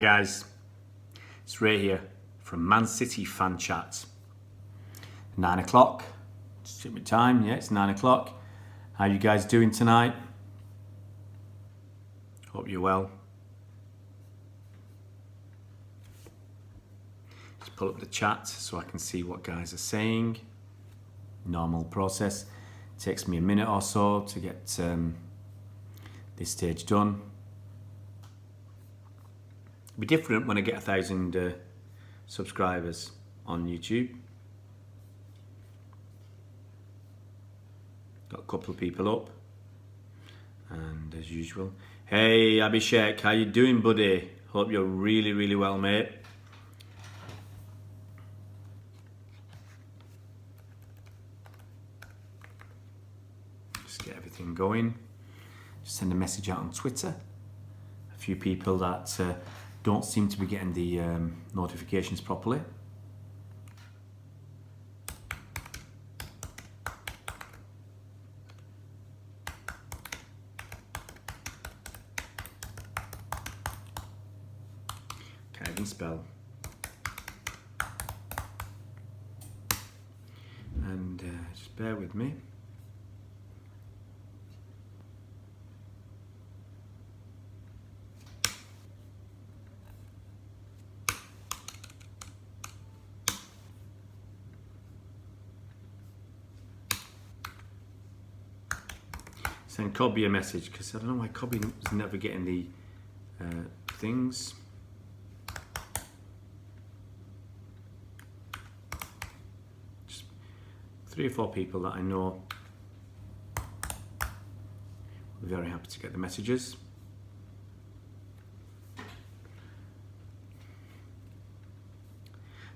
Guys, it's Ray here from Man City Fan Chat. 9 o'clock, just check my time, yeah, it's 9 o'clock. How you guys doing tonight? Hope you're well. Just pull up the chat so I can see what guys are saying. Normal process. Takes me a minute or so to get this stage done. It'll be different when I get 1,000 subscribers on YouTube. Got a couple of people up, and as usual, hey Abhishek, how you doing, buddy? Hope you're really well, mate. Just get everything going. Just send a message out on Twitter. A few people that don't seem to be getting the notifications properly. Can't even spell. And just bear with me. Send Cobby a message, because I don't know why Cobby was never getting the things. Just 3 or 4 people that I know will be very happy to get the messages.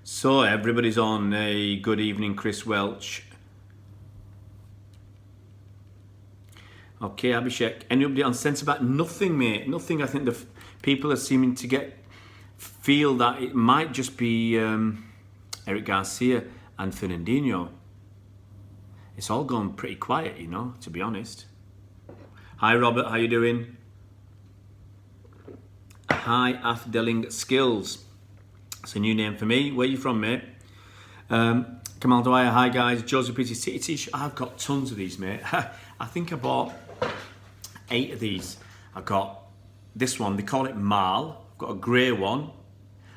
So everybody's on. A good evening, Chris Welch. Okay, Abhishek, any update on centre back? Nothing, mate. Nothing. I think the people are seeming to feel that it might just be Eric Garcia and Fernandinho. It's all gone pretty quiet, you know, to be honest. Hi, Robert. How you doing? Hi, Afdeling Skills. It's a new name for me. Where are you from, mate? Kamal Dwyer. Hi, guys. Joseph Pretty City T-shirt. I've got tons of these, mate. I think I bought 8 of these. I've got this one, they call it Marl. I've got a grey one,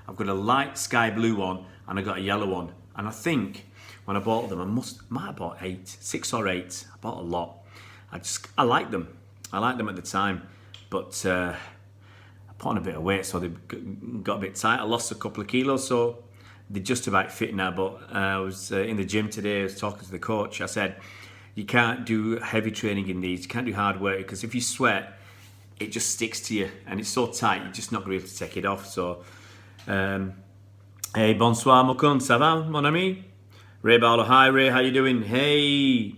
I've got a light sky blue one, and I've got a yellow one. And I think when I bought them, might have bought 6 or 8. I bought a lot. I like them. I liked them at the time, but I put on a bit of weight, so they got a bit tight. I lost a couple of kilos, so they're just about fit now. But I was in the gym today, I was talking to the coach. I said, you can't do heavy training in these, you can't do hard work, because if you sweat, it just sticks to you, and it's so tight, you're just not going to be able to take it off. So, hey, bonsoir, Mokun, ça va, mon ami? Ray Barlow, hi Ray, how you doing? Hey,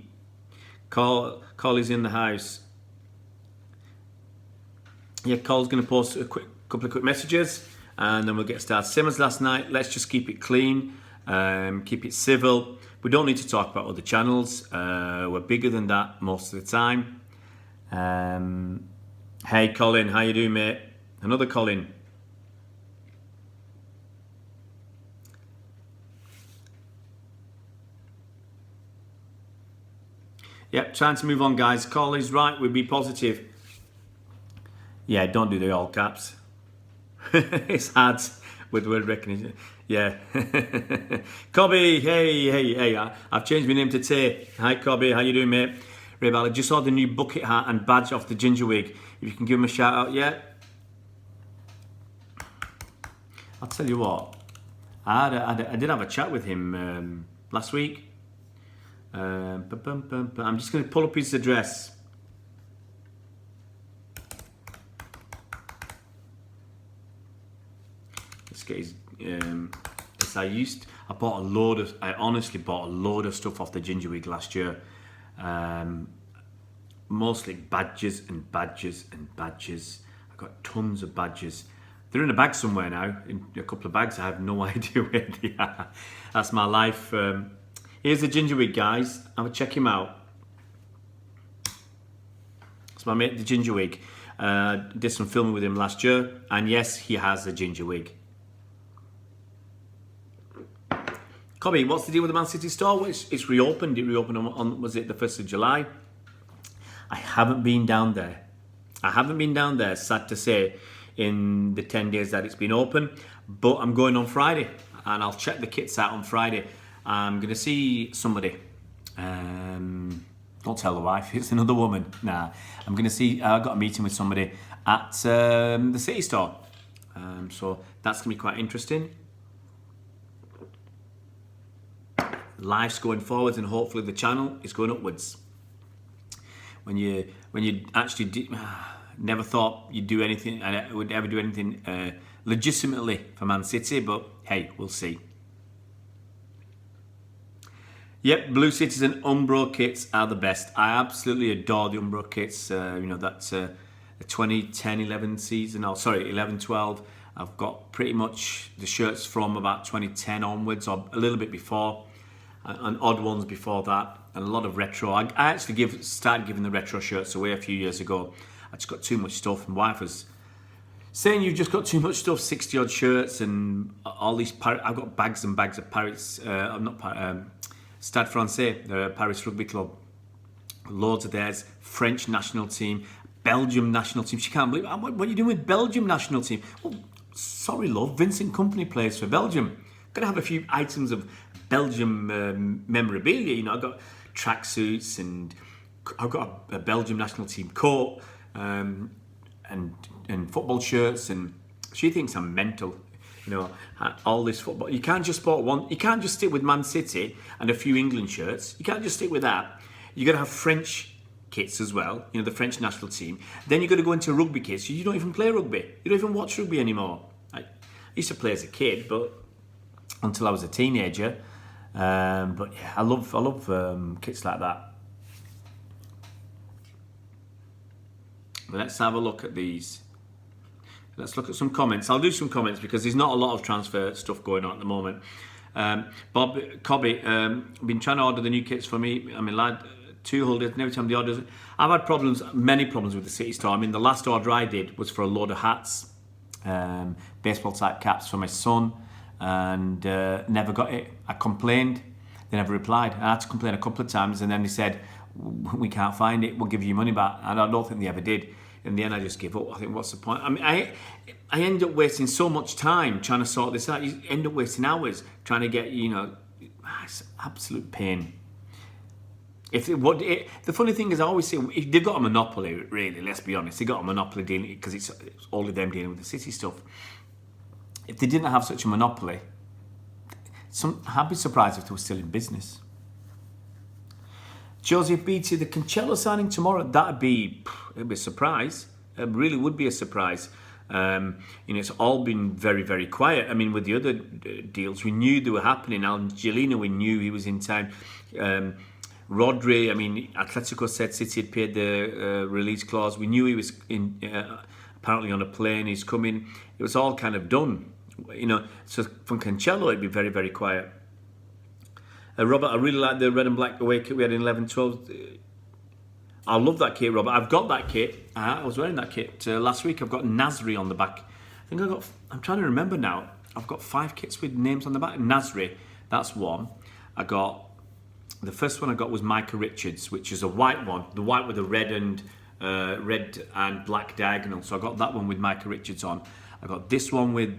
Cole is in the house. Yeah, Cole's going to post a couple of quick messages, and then we'll get started. Same as last night, let's just keep it clean, keep it civil. We don't need to talk about other channels. We're bigger than that most of the time. Hey Colin, how you doing, mate? Another Colin. Yep, trying to move on, guys. Call is right, we'll be positive. Yeah, don't do the all caps. It's hard with word recognition. Yeah. Cobby, hey. I've changed my name to Tay. Hi, Cobby. How you doing, mate? Ray Ballard, just saw the new bucket hat and badge off the Ginger Wig. If you can give him a shout out, yeah? I'll tell you what. I did have a chat with him last week. I'm just going to pull up his address. Let's get his... I honestly bought a load of stuff off the Ginger Wig last year. Mostly badges and badges and badges. I got tons of badges. They're in a bag somewhere now, in a couple of bags. I have no idea where they are. That's my life. Here's the Ginger Wig, guys. Have a check him out. It's my mate, the Ginger Wig. Did some filming with him last year, and yes, he has a ginger wig. Cobby, what's the deal with the Man City store? Well, it's reopened. It reopened on was it the 1st of July? I haven't been down there. Sad to say, in the 10 days that it's been open. But I'm going on Friday, and I'll check the kits out on Friday. I'm going to see somebody. Don't tell the wife, it's another woman. Nah, I'm going to see, I've got a meeting with somebody at the City store. So that's going to be quite interesting. Life's going forwards, and hopefully the channel is going upwards. When you actually never thought you'd do anything, and would ever do anything legitimately for Man City, but hey, we'll see. Yep, Blue Citizen Umbro kits are the best. I absolutely adore the Umbro kits. That's a 2010-11 season. Oh, sorry, 11-12. I've got pretty much the shirts from about 2010 onwards, or a little bit before, and odd ones before that, and a lot of retro. I actually started giving the retro shirts away a few years ago. I just got too much stuff, and wife was saying, you've just got too much stuff, 60 odd shirts and all these I've got bags and bags of Paris, Stade Francais, the Paris Rugby Club, loads of theirs, French national team, Belgium national team. She can't believe it. What are you doing with Belgium national team? Well, sorry love, Vincent Kompany plays for Belgium. Gonna have a few items of Belgium memorabilia. I've got tracksuits, and I've got a Belgium national team coat, and football shirts, and she thinks I'm mental. All this football. You can't just sport one. You can't just stick with Man City and a few England shirts. You can't just stick with that. You got to have French kits as well. The French national team. Then you got to go into rugby kits. You don't even play rugby. You don't even watch rugby anymore. I used to play as a kid, but until I was a teenager. But yeah, I love kits like that. Let's have a look at these. Let's look at some comments. I'll do some comments because there's not a lot of transfer stuff going on at the moment. Bob Cobby, been trying to order the new kits for me. I mean, lad, 2 holidays, and every time the orders, I've had many problems with the City store. I mean, the last order I did was for a load of hats, baseball type caps for my son, and never got it. I complained, they never replied. I had to complain a couple of times, and then they said, we can't find it, we'll give you your money back. And I don't think they ever did. In the end, I just give up. I think, what's the point? I mean, I end up wasting so much time trying to sort this out. You end up wasting hours trying to get, it's absolute pain. The funny thing is, I always say, if they've got a monopoly, really, let's be honest, they've got a monopoly dealing, because it's only them dealing with the City stuff. If they didn't have such a monopoly, I'd be surprised if they were still in business. Joseph Beattie, the Cancelo signing tomorrow, it'd be a surprise. It really would be a surprise. It's all been very, very quiet. I mean, with the other deals, we knew they were happening. Angelino, we knew he was in time. Rodri, I mean, Atletico said City had paid the release clause. We knew he was apparently on a plane. He's coming. It was all kind of done. So from Cancelo, it'd be very, very quiet. Robert, I really like the red and black away kit we had in 11-12. I love that kit, Robert. I've got that kit. I was wearing that kit last week. I've got Nasri on the back. I'm trying to remember now. I've got 5 kits with names on the back. Nasri, that's one. The first one I got was Micah Richards, which is a white one. The white with the red and black diagonal. So I got that one with Micah Richards on. I got this one with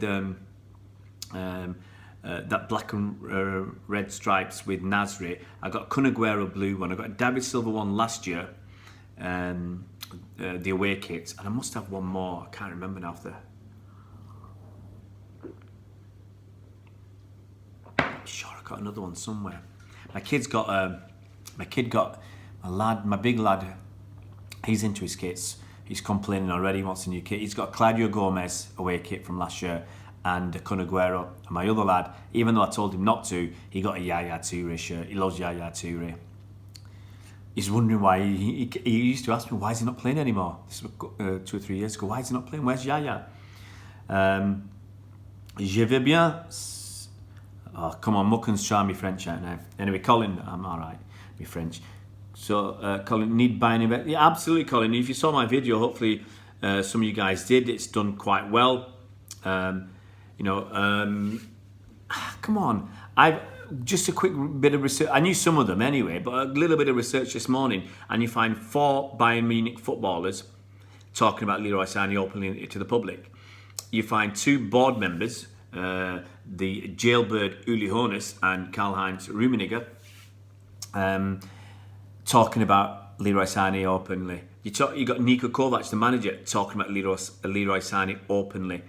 that black and red stripes with Nasri. I got Kun Aguero blue one. I got a David Silva one last year, the away kit, and I must have one more. I can't remember now. I'm sure I got another one somewhere. My big lad. He's into his kits. He's complaining already. He wants a new kit. He's got Claudio Gomez away kit from last year, and Kun Aguero. And my other lad, even though I told him not to, he got a Yaya Toure shirt. He loves Yaya Toure. He's wondering why. He used to ask me, why is he not playing anymore? This was 2 or 3 years ago. Why is he not playing? Where's Yaya? Je vais bien. Oh, come on, Muckins try me French out now. Anyway, Colin, I'm all right, me French. So, Colin, need buying event? Yeah, absolutely, Colin. If you saw my video, hopefully Some of you guys did. It's done quite well. You know, come on. I've just a quick bit of research. I knew some of them anyway, but a little bit of research this morning, and you find 4 Bayern Munich footballers talking about Leroy Sané openly to the public. You find 2 board members, the jailbird Uli Hoeneß and Karl-Heinz Rummenigge, talking about Leroy Sané openly. You got Niko Kovac, the manager, talking about Leroy Sané openly.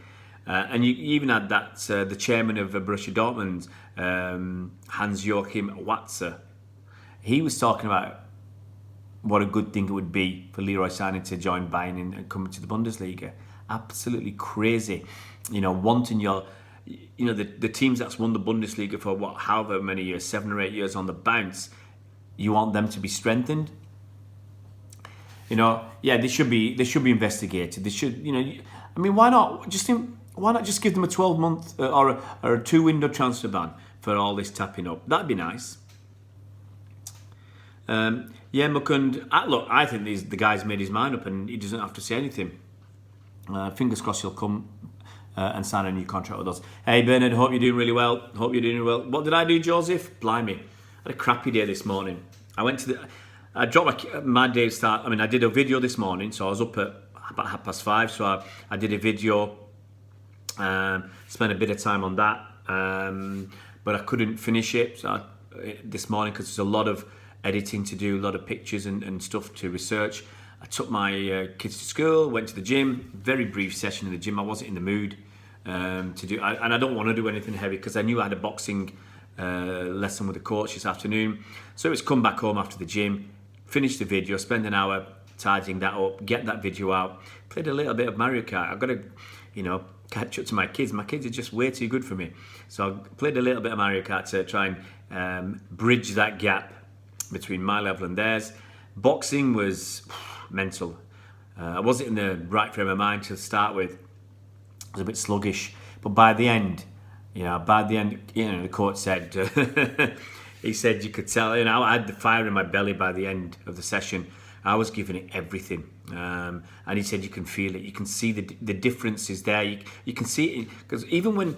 And you even had that the chairman of Borussia Dortmund, Hans-Joachim Watzke. He was talking about what a good thing it would be for Leroy Sané to join Bayern and come to the Bundesliga. Absolutely crazy. You know, wanting the teams that's won the Bundesliga for however many years, 7 or 8 years on the bounce, you want them to be strengthened. You know, yeah, they should be investigated. They should, you know, I mean, why not just give them a 12-month or a 2-window transfer ban for all this tapping up? That'd be nice. Yeah, Mukund. Look, I think the guy's made his mind up and he doesn't have to say anything. Fingers crossed he'll come and sign a new contract with us. Hey Bernard, hope you're doing really well. What did I do, Joseph? Blimey, I had a crappy day this morning. I dropped my day start. I mean, I did a video this morning, so I was up at about 5:30. So I did a video, spent a bit of time on that, but I couldn't finish it this morning because there's a lot of editing to do, a lot of pictures and stuff to research. I took my kids to school, went to the gym, very brief session in the gym. I wasn't in the mood to do, and I don't want to do anything heavy because I knew I had a boxing lesson with the coach this afternoon. So it was come back home after the gym, finish the video, spend an hour tidying that up, get that video out, played a little bit of Mario Kart. I've got to, you know, catch up to my kids. My kids are just way too good for me. So I played a little bit of Mario Kart to try and bridge that gap between my level and theirs. Boxing was mental. I wasn't in the right frame of mind to start with. I was a bit sluggish, but by the end, the coach said, he said you could tell, you know, I had the fire in my belly by the end of the session. I was giving it everything, and he said you can feel it, you can see the differences there. You can see it because even when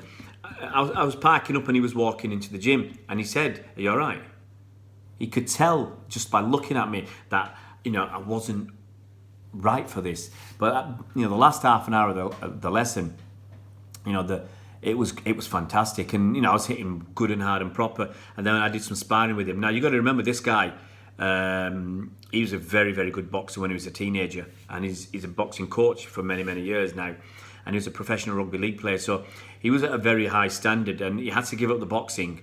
I was parking up and he was walking into the gym, and he said, "Are you all right?" He could tell just by looking at me that, you know, I wasn't right for this. But you know, the last half an hour of the lesson, you know, it was fantastic, and you know, I was hitting good and hard and proper. And then I did some sparring with him. Now you got to remember, this guy, he was a very, very good boxer when he was a teenager, and he's a boxing coach for many, many years now, and he was a professional rugby league player. So he was at a very high standard, and he had to give up the boxing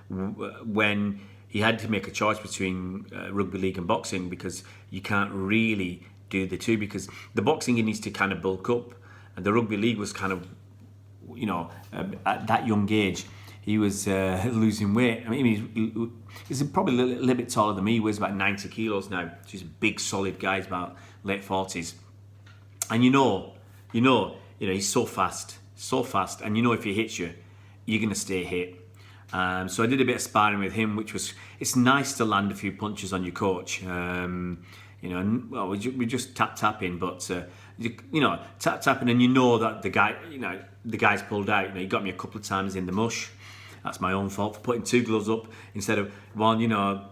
when he had to make a choice between rugby league and boxing, because you can't really do the two, because the boxing, he needs to kind of bulk up, and the rugby league was kind of, you know, at that young age he was losing weight. I mean, he's probably a little bit taller than me. He weighs about 90 kilos now. So he's a big, solid guy. He's about late 40s, and you know, he's so fast, and you know, if he hits you, you're gonna stay hit. So I did a bit of sparring with him, it's nice to land a few punches on your coach. You know, and, well, we just tapping, but you know, tapping, and you know that the guy's pulled out. You know, he got me a couple of times in the mush. That's my own fault for putting 2 gloves up instead of 1. You know,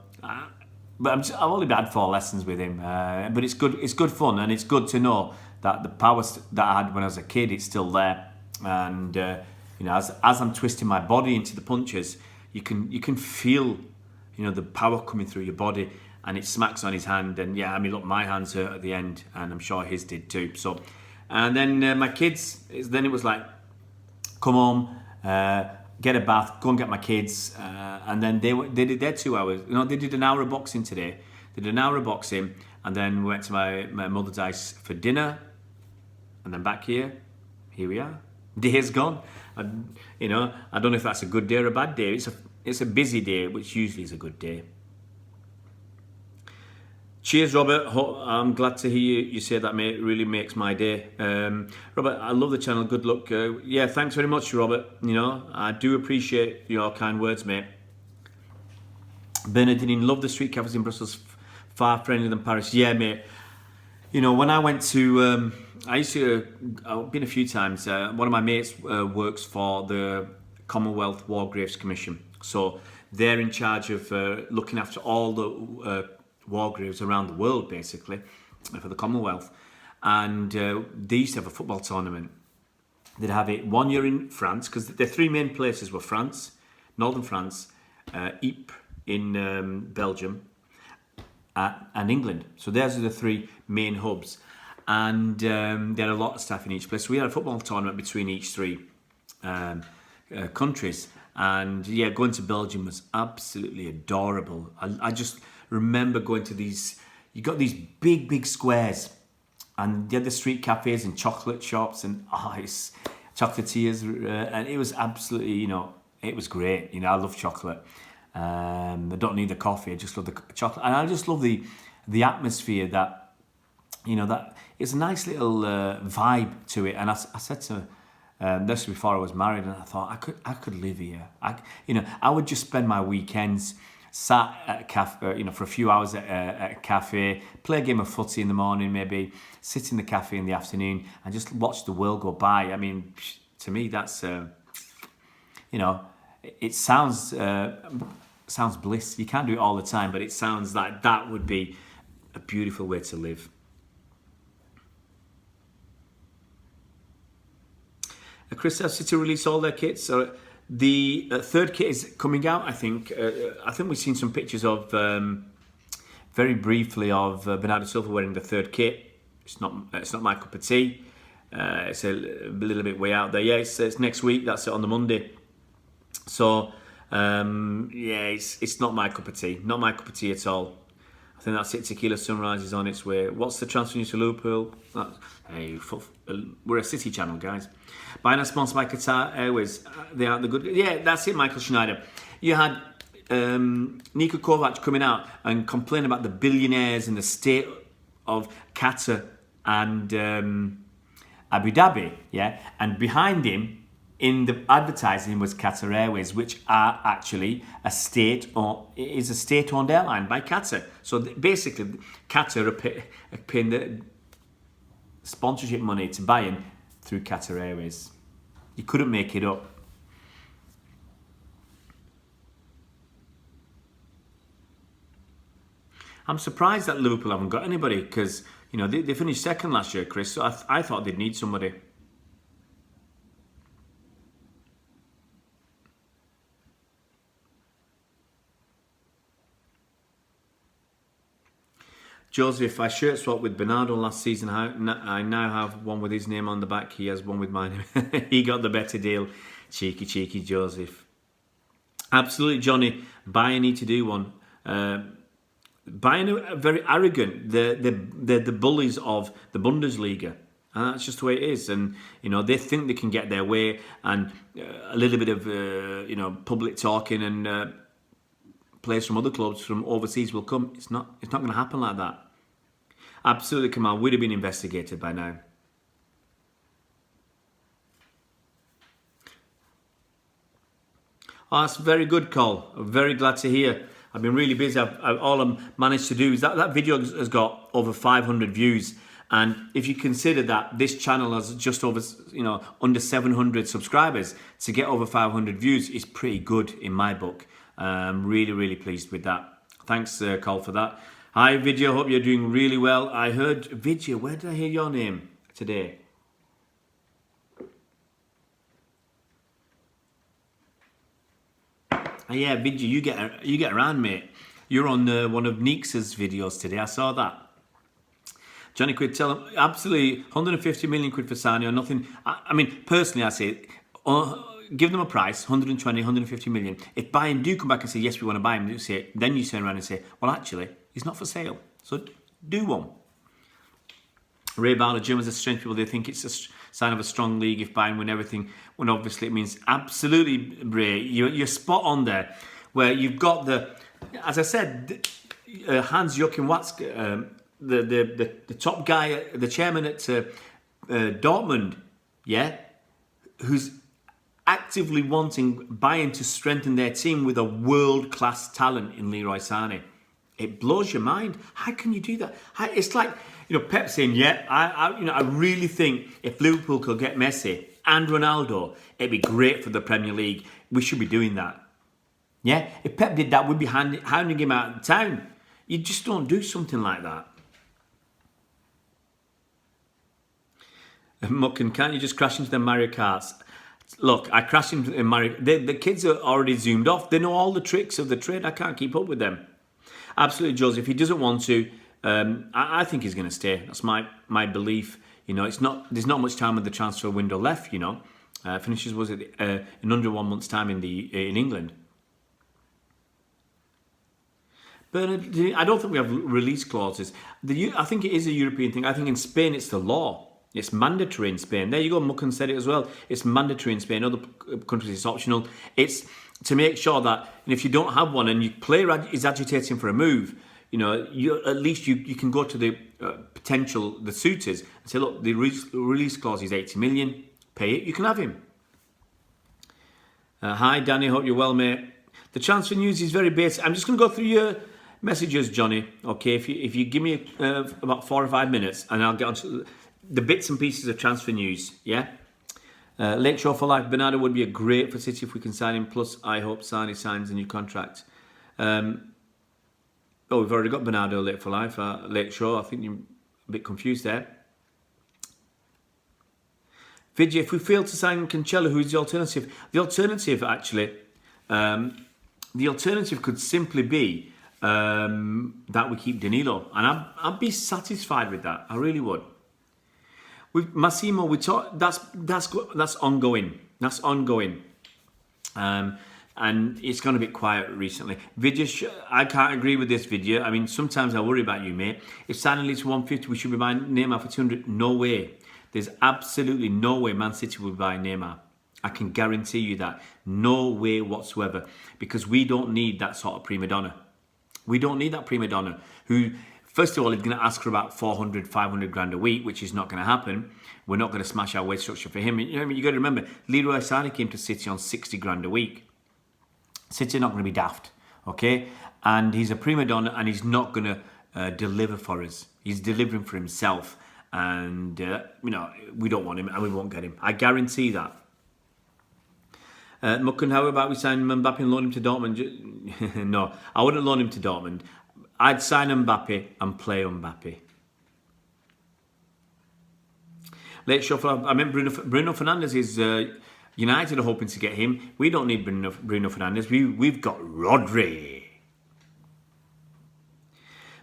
but I've only had 4 lessons with him. But it's good fun, and it's good to know that the power that I had when I was a kid, it's still there. And you know, as I'm twisting my body into the punches, you can feel, you know, the power coming through your body, and it smacks on his hand. And yeah, I mean, look, my hands hurt at the end, and I'm sure his did too. So, and then my kids, then it was like, come home, get a bath, go and get my kids, and then they did their 2 hours. You know, they did an hour of boxing today. They did an hour of boxing, and then we went to my mother's house for dinner, and then back here. Here we are. Day's gone. You know, I don't know if that's a good day or a bad day. It's a busy day, which usually is a good day. Cheers, Robert. I'm glad to hear you say that, mate. It really makes my day. Robert, I love the channel. Good luck. Yeah, thanks very much, Robert. You know, I do appreciate your kind words, mate. Bernardine, love the street cafes in Brussels. Far friendlier than Paris. Yeah, mate. You know, when I went to, I used to, I've been a few times. One of my mates works for the Commonwealth War Graves Commission. So they're in charge of looking after all the war graves around the world, basically, for the Commonwealth. And they used to have a football tournament. They'd have it 1 year in France, because their three main places were France, northern France, Ypres in Belgium, and England. So those are the three main hubs. And they had a lot of staff in each place. So we had a football tournament between each three countries. And yeah, going to Belgium was absolutely adorable. I just remember going to these, you got these big, big squares. And you had the street cafes and chocolate shops and ice, chocolatiers. And it was absolutely, you know, it was great. You know, I love chocolate. I don't need the coffee. I just love the chocolate. And I just love the atmosphere that, you know, that it's a nice little vibe to it. And I said to this before I was married, and I thought I could live here. I would just spend my weekends sat at a cafe, you know, for a few hours at a cafe, play a game of footy in the morning, maybe sit in the cafe in the afternoon, and just watch the world go by. I mean, to me, that's you know, it sounds bliss. You can't do it all the time, but it sounds like that would be a beautiful way to live. Crystal City released all their kits. So the third kit is coming out, I think. I think we've seen some pictures of, very briefly, of Bernardo Silva wearing the third kit. It's not my cup of tea. It's a little bit way out there. Yeah, it's next week. That's it, on the Monday. So, yeah, it's not my cup of tea. Not my cup of tea at all. I think that's it. Tequila Sunrise is on its way. What's the transfer news to Liverpool? Hey, we're a City channel, guys. Bayern sponsored by Qatar Airways. They aren't the good. Yeah, that's it, Michael Schneider. You had Niko Kovac coming out and complaining about the billionaires and the state of Qatar and Abu Dhabi. Yeah, and behind him, in the advertising, was Qatar Airways, which are actually a state-owned airline by Qatar. So basically, Qatar are paying the sponsorship money to Bayern through Qatar Airways. You couldn't make it up. I'm surprised that Liverpool haven't got anybody, because, you know, they finished second last year, Chris. So I thought they'd need somebody. Joseph, I shirt swapped with Bernardo last season. I now have one with his name on the back. He has one with my name. He got the better deal. Cheeky Joseph. Absolutely, Johnny. Bayern need to do one. Bayern are very arrogant. They're the bullies of the Bundesliga. And that's just the way it is. And, you know, they think they can get their way, and a little bit of, you know, public talking and players from other clubs from overseas will come. It's not going to happen like that. Absolutely, Kamal would have been investigated by now. Oh, that's very good, Cole. I'm very glad to hear. I've been really busy. All I've managed to do is that video has got over 500 views. And if you consider that this channel has just over, you know, under 700 subscribers, to get over 500 views is pretty good in my book. I'm really pleased with that. Thanks, Cole, for that. Hi, Vidya. Hope you're doing really well. I heard, Vidya, where did I hear your name today? Oh, yeah, Vidya, you get around, mate. You're on one of Neex's videos today. I saw that. Johnny Quid, tell him, absolutely, 150 million quid for Sanio, nothing. I mean, personally, I say, give them a price, 120, 150 million. If Bayern do come back and say, yes, we want to buy him, then you turn around and say, well, actually, he's not for sale. So do one. Ray Bowler, Germans are strange people. They think it's a sign of a strong league if Bayern win everything, when obviously it means absolutely, Ray. You're spot on there, where you've got the, as I said, Hans-Joachim Watzke, the top guy, the chairman at Dortmund, yeah, who's actively wanting Bayern to strengthen their team with a world-class talent in Leroy Sané. It blows your mind. How can you do that? It's like, Pep saying, yeah, I really think if Liverpool could get Messi and Ronaldo, it'd be great for the Premier League. We should be doing that. Yeah, if Pep did that, we'd be hounding him out of town. You just don't do something like that. Muckin, can't you just crash into the Mario Karts? Look, I crashed into Mario. The kids are already zoomed off. They know all the tricks of the trade. I can't keep up with them. Absolutely, Joseph. If he doesn't want to, I think he's going to stay. That's my belief. There's not much time with the transfer window left. Finishes was it in under 1 month's time in England. Bernard, I don't think we have release clauses. I think it is a European thing. I think in Spain it's the law. It's mandatory in Spain. There you go, Muckin said it as well. It's mandatory in Spain. Other countries it's optional. It's to make sure that if you don't have one and your player is agitating for a move, at least you can go to the the suitors and say, look, the release clause is 80 million. Pay it, you can have him. Hi, Danny. Hope you're well, mate. The transfer news is very basic. I'm just going to go through your messages, Johnny. Okay, if you give me about 4 or 5 minutes, and I'll get on to the bits and pieces of transfer news. Yeah. Lakeshore for life. Bernardo would be a great for City if we can sign him. Plus, I hope Sane signs a new contract. We've already got Bernardo Lake for life. Lakeshore. I think you're a bit confused there. Vijay, if we fail to sign Cancelo, who's the alternative? The alternative, actually, the alternative could simply be that we keep Danilo, and I'd be satisfied with that. I really would. With Massimo, we talk. That's ongoing. That's ongoing. And it's gone a bit quiet recently. Vijay, I can't agree with this video. I mean, sometimes I worry about you, mate. If signing leads 150, we should be buying Neymar for 200. No way. There's absolutely no way Man City will buy Neymar. I can guarantee you that. No way whatsoever. Because we don't need that sort of prima donna. We don't need that prima donna who, first of all, is going to ask for about 400, 500 grand a week, which is not going to happen. We're not going to smash our wage structure for him. You got to remember, Leroy Sané came to City on 60 grand a week. City are not going to be daft, okay? And he's a prima donna, and he's not going to deliver for us. He's delivering for himself, and we don't want him, and we won't get him. I guarantee that. Muckin, how about we sign Mbappe and loan him to Dortmund? No, I wouldn't loan him to Dortmund. I'd sign Mbappe and play Mbappe. Late shuffle. I mean, Bruno Fernandes is United are hoping to get him. We don't need Bruno Fernandes. We've got Rodri.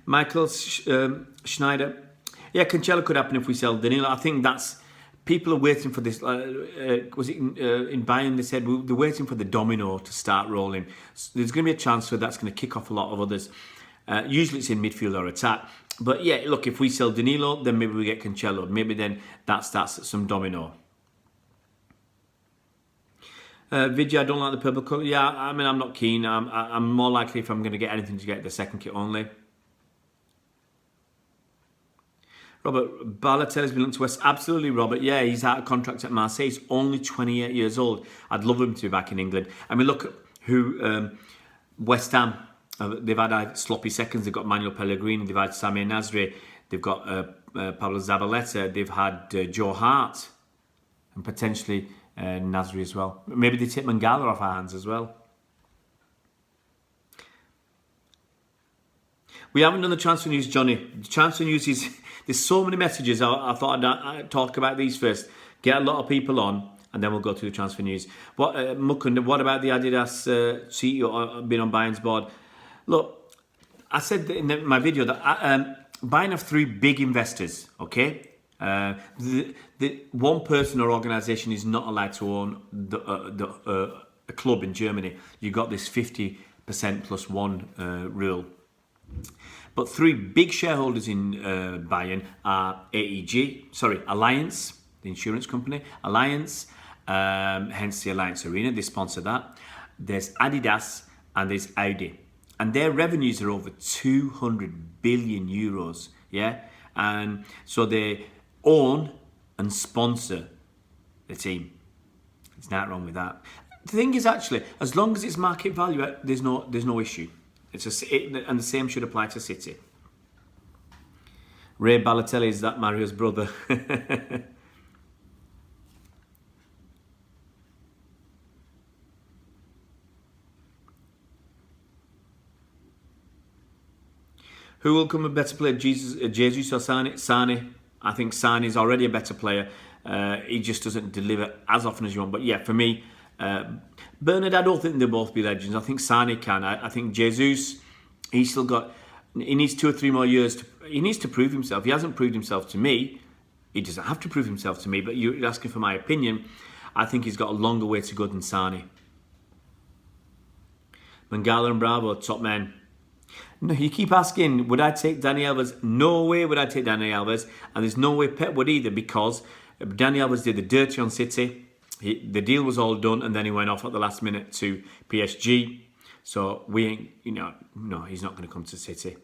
Michael Schneider. Yeah, Cancelo could happen if we sell Danilo. I think that's... People are waiting for this. Was it in Bayern? They said they're waiting for the domino to start rolling. So there's going to be a chance where that's going to kick off a lot of others. Usually it's in midfield or attack. But yeah, look, if we sell Danilo, then maybe we get Cancelo. Maybe then that starts some domino. Vijay, I don't like the purple colour. Yeah, I mean, I'm not keen. I'm more likely, if I'm going to get anything, to get the second kit only. Robert, Balotelli's been linked to West. Absolutely, Robert. Yeah, he's out of contract at Marseille. He's only 28 years old. I'd love him to be back in England. I mean, look who West Ham. They've had sloppy seconds. They've got Manuel Pellegrini. They've had Samir Nasri. They've got Pablo Zabaleta. They've had Joe Hart. And potentially Nasri as well. Maybe they take Mangala off our hands as well. We haven't done the transfer news, Johnny. The transfer news is... There's so many messages. I thought I'd talk about these first. Get a lot of people on, and then we'll go through the transfer news. What Mukund, what about the Adidas CEO being on Bayern's board? Look, I said in my video that Bayern have 3 big investors, okay? The one person or organisation is not allowed to own a club in Germany. You've got this 50% plus one rule. But 3 big shareholders in Bayern are Allianz, the insurance company, Allianz, hence the Allianz Arena, they sponsor that. There's Adidas and there's Audi. And their revenues are over 200 billion euros, yeah? And so they own and sponsor the team. There's nothing wrong with that. The thing is, actually, as long as it's market value, there's no issue. And the same should apply to City. Ray Balotelli, is that Mario's brother? Who will come a better player, Jesus or Sane? Sane. I think Sane is already a better player. He just doesn't deliver as often as you want. But yeah, for me, Bernard, I don't think they'll both be legends. I think Sane can. I think Jesus, he needs 2 or 3 more years. He needs to prove himself. He hasn't proved himself to me. He doesn't have to prove himself to me, but you're asking for my opinion. I think he's got a longer way to go than Sane. Mangala and Bravo, top men. No, you keep asking, would I take Dani Alves? No way would I take Dani Alves. And there's no way Pep would either, because Dani Alves did the dirty on City. The deal was all done, and then he went off at the last minute to PSG. So no, he's not going to come to City.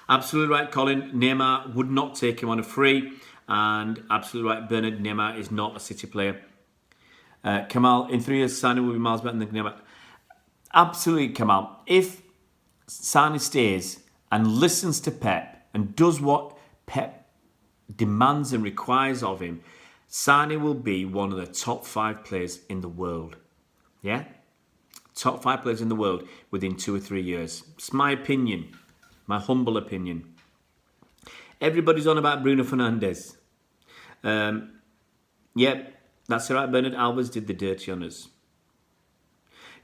Absolutely right, Colin. Neymar would not take him on a free. And absolutely right, Bernard, Neymar is not a City player. Kamal, in 3 years, Sane will be miles better than Neymar. Absolutely, Kamal. If Sane stays and listens to Pep and does what Pep demands and requires of him, Sane will be one of the top 5 players in the world. Yeah? Top 5 players in the world within 2 or 3 years. It's my opinion. My humble opinion. Everybody's on about Bruno Fernandes. Yep, that's right. Bernard Alves did the dirty on us.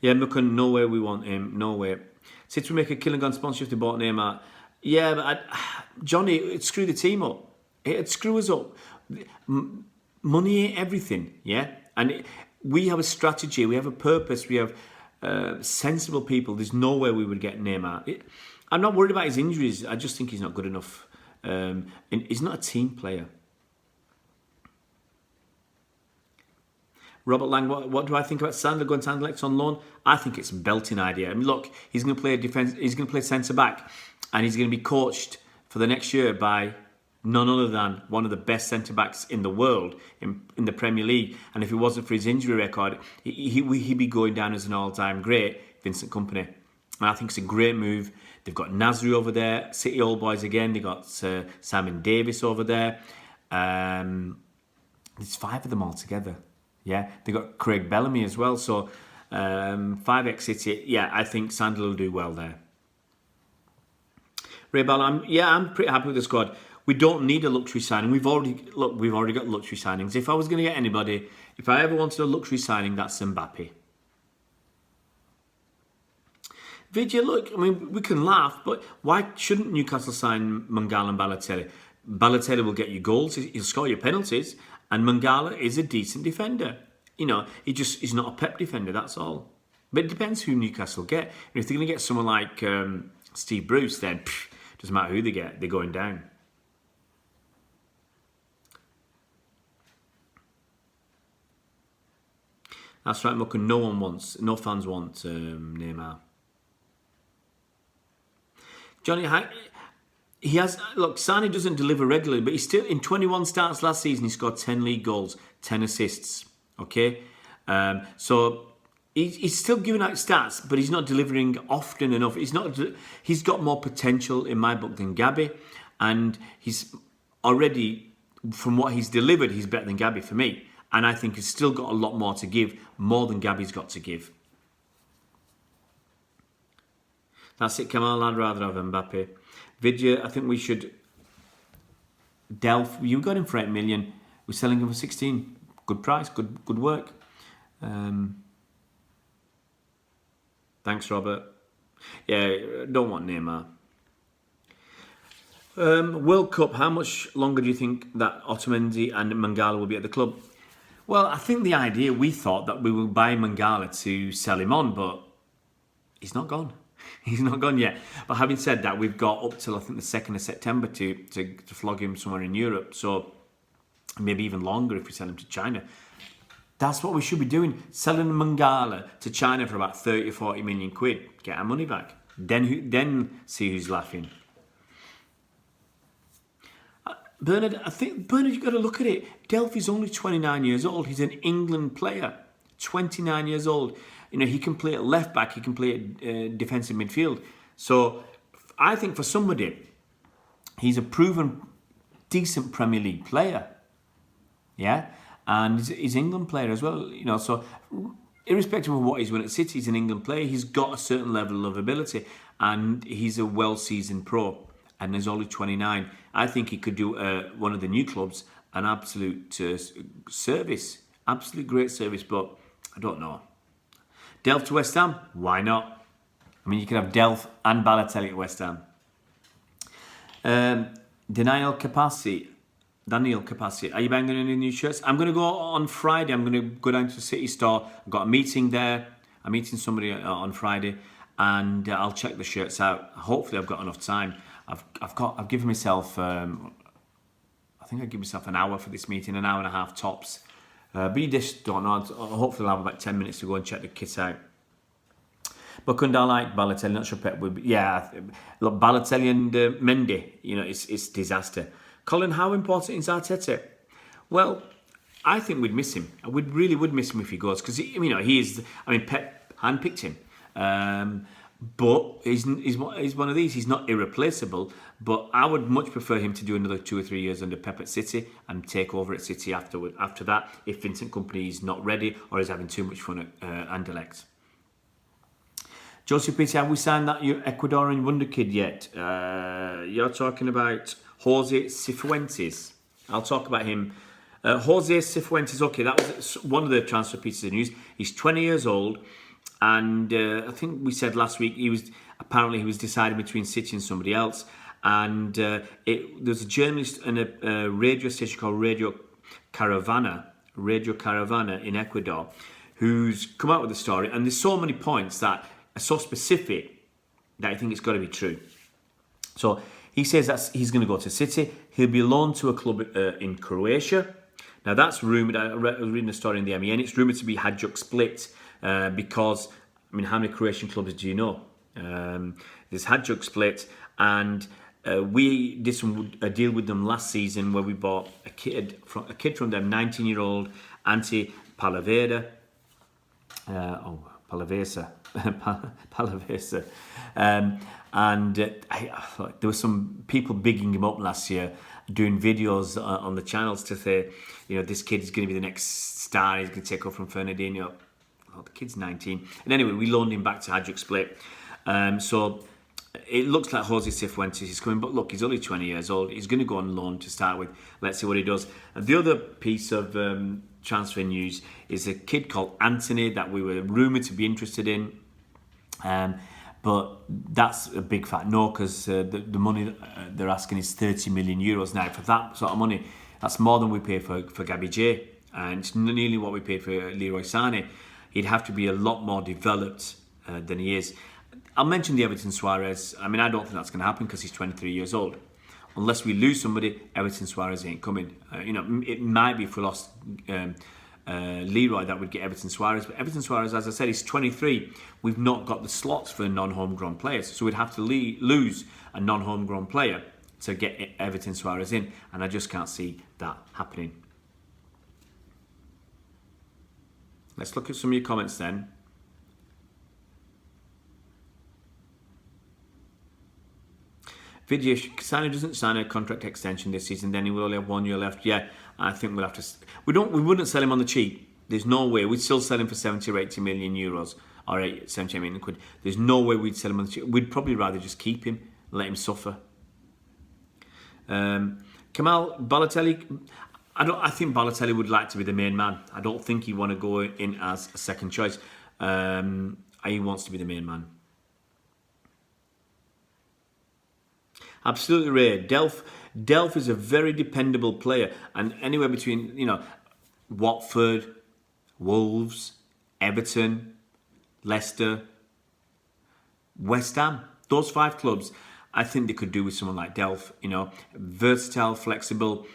Yeah, Mukun, nowhere we want him. Nowhere. City will make a killing on sponsorship if they bought Neymar. Yeah, but Johnny, it'd screw the team up. It'd screw us up. Money ain't everything, yeah? And we have a strategy, we have a purpose, we have sensible people. There's no way we would get Neymar. I'm not worried about his injuries. I just think he's not good enough. And he's not a team player. Robert Lang, what do I think about Sandler going to Anderlecht on loan? I think it's a belting idea. I mean, look, he's going to play defense. He's going to play centre back, and he's going to be coached for the next year by none other than one of the best centre backs in the world in the Premier League. And if it wasn't for his injury record, he'd be going down as an all-time great, Vincent Kompany. And I think it's a great move. They've got Nasri over there, City Old Boys again. They've got Simon Davis over there. There's 5 of them all together. Yeah, they got Craig Bellamy as well. So 5x City. Yeah, I think Sandler will do well there. Ray Ball, I'm pretty happy with the squad. We don't need a luxury signing. We've already got luxury signings. If I was going to get anybody, if I ever wanted a luxury signing, that's Mbappe. Vidya, look, I mean, we can laugh, but why shouldn't Newcastle sign Mangala and Balotelli? Balotelli will get you goals. He'll score your penalties. And Mangala is a decent defender. You know, he's not a Pep defender, that's all. But it depends who Newcastle get. And if they're going to get someone like Steve Bruce, then doesn't matter who they get, they're going down. That's right, Muckin. No fans want Neymar. Johnny, he has, look, Sane doesn't deliver regularly, but he's still, in 21 starts last season, he scored 10 league goals, 10 assists, okay? So he's still giving out stats, but he's not delivering often enough. He's got more potential in my book than Gabby, and he's already, from what he's delivered, he's better than Gabby for me. And I think he's still got a lot more to give, more than Gabby's got to give. That's it, Kamal. I'd rather have Mbappe. Vidya, I think we should delve. You got him for 8 million. We're selling him for 16. Good price, good work. Thanks, Robert. Yeah, don't want Neymar. World Cup, how much longer do you think that Otamendi and Mangala will be at the club? Well, I think the idea, we thought that we would buy Mangala to sell him on, but he's not gone. He's not gone yet. But having said that, we've got up till I think the 2nd of September to flog him somewhere in Europe. So maybe even longer if we sell him to China. That's what we should be doing. Selling Mangala to China for about 30 or 40 million quid. Get our money back. Then see who's laughing. Bernard, you've got to look at it. Delphi's only 29 years old. He's an England player. 29 years old. You know, he can play at left back, he can play at defensive midfield. So I think for somebody, he's a proven decent Premier League player. Yeah, and he's an England player as well. You know, so irrespective of what he's won at City, he's an England player. He's got a certain level of ability, and he's a well-seasoned pro. And he's only 29. I think he could do one of the new clubs an absolute service, absolute great service. But I don't know. Delph to West Ham? Why not? I mean, you can have Delph and Balotelli at West Ham. Daniel Capassi. Are you buying any new shirts? I'm going to go on Friday. I'm going to go down to the City Store. I've got a meeting there. I'm meeting somebody on Friday, and I'll check the shirts out. Hopefully, I've got enough time. I've given myself. I think I give myself an hour for this meeting, an hour and a half tops. But you just don't know. Hopefully, I'll have about 10 minutes to go and check the kit out. But couldn't I like Balotelli? Not sure Pep would be. Yeah, look, Balotelli and Mendy. You know, it's disaster. Colin, how important is Arteta? Well, I think we'd miss him. I really would miss him if he goes, because he is. I mean, Pep handpicked him, but he's one of these. He's not irreplaceable. But I would much prefer him to do another 2 or 3 years under Pep at City and take over at City afterward. After that, if Vincent Kompany is not ready or is having too much fun at Anderlecht. Josie Pitti, have we signed that Ecuadorian wonder kid yet? You're talking about Jose Cifuentes. I'll talk about him. Jose Cifuentes, okay, that was one of the transfer pieces of news. He's 20 years old, and I think we said last week he was deciding between City and somebody else. And there's a journalist in a radio station called Radio Caravana in Ecuador, who's come out with the story, and there's so many points that are so specific that I think it's got to be true. So he says that he's going to go to City. He'll be loaned to a club in Croatia. Now that's rumoured. I was reading a story in the MEN. It's rumoured to be Hajduk Split because, I mean, how many Croatian clubs do you know? There's Hajduk Split, and we did a deal with them last season where we bought a kid from them, 19-year-old Ante Palavesa. Palavesa. And there were some people bigging him up last year, doing videos on the channels to say, you know, this kid is going to be the next star. He's going to take over from Fernandinho. Oh, the kid's 19. And anyway, we loaned him back to Hajduk Split. So it looks like Jose Cifuentes is coming, but look, he's only 20 years old. He's going to go on loan to start with. Let's see what he does. And the other piece of transfer news is a kid called Anthony that we were rumoured to be interested in. But that's a big fat no, because the money they're asking is 30 million euros. Now, for that sort of money, that's more than we pay for Gabby J, and it's nearly what we paid for Leroy Sané. He'd have to be a lot more developed than he is. I'll mention the Everton Suarez. I mean, I don't think that's going to happen because he's 23 years old. Unless we lose somebody, Everton Suarez ain't coming. It might be if we lost Leroy that would get Everton Suarez. But Everton Suarez, as I said, he's 23. We've not got the slots for non-homegrown players. So we'd have to lose a non-homegrown player to get Everton Suarez in. And I just can't see that happening. Let's look at some of your comments then. Vidya, Sane doesn't sign a contract extension this season, then he will only have 1 year left. Yeah, I think we'll have to. We wouldn't sell him on the cheap. There's no way. We'd still sell him for 70 or 80 million euros or 70 million quid. There's no way we'd sell him on the cheap. We'd probably rather just keep him, let him suffer. Kamal Balotelli, I think Balotelli would like to be the main man. I don't think he'd want to go in as a second choice. He wants to be the main man. Absolutely, Ray. Delph is a very dependable player, and anywhere between Watford, Wolves, Everton, Leicester, West Ham, those 5 clubs, I think they could do with someone like Delph. Versatile, flexible.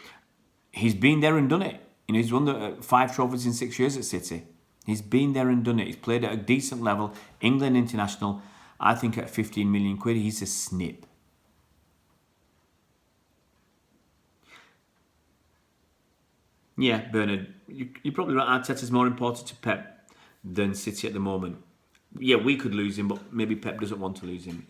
He's been there and done it. He's won the 5 trophies in 6 years at City. He's been there and done it. He's played at a decent level. England international. I think at 15 million quid, he's a snip. Yeah, Bernard, you're probably right. Arteta's more important to Pep than City at the moment. Yeah, we could lose him, but maybe Pep doesn't want to lose him.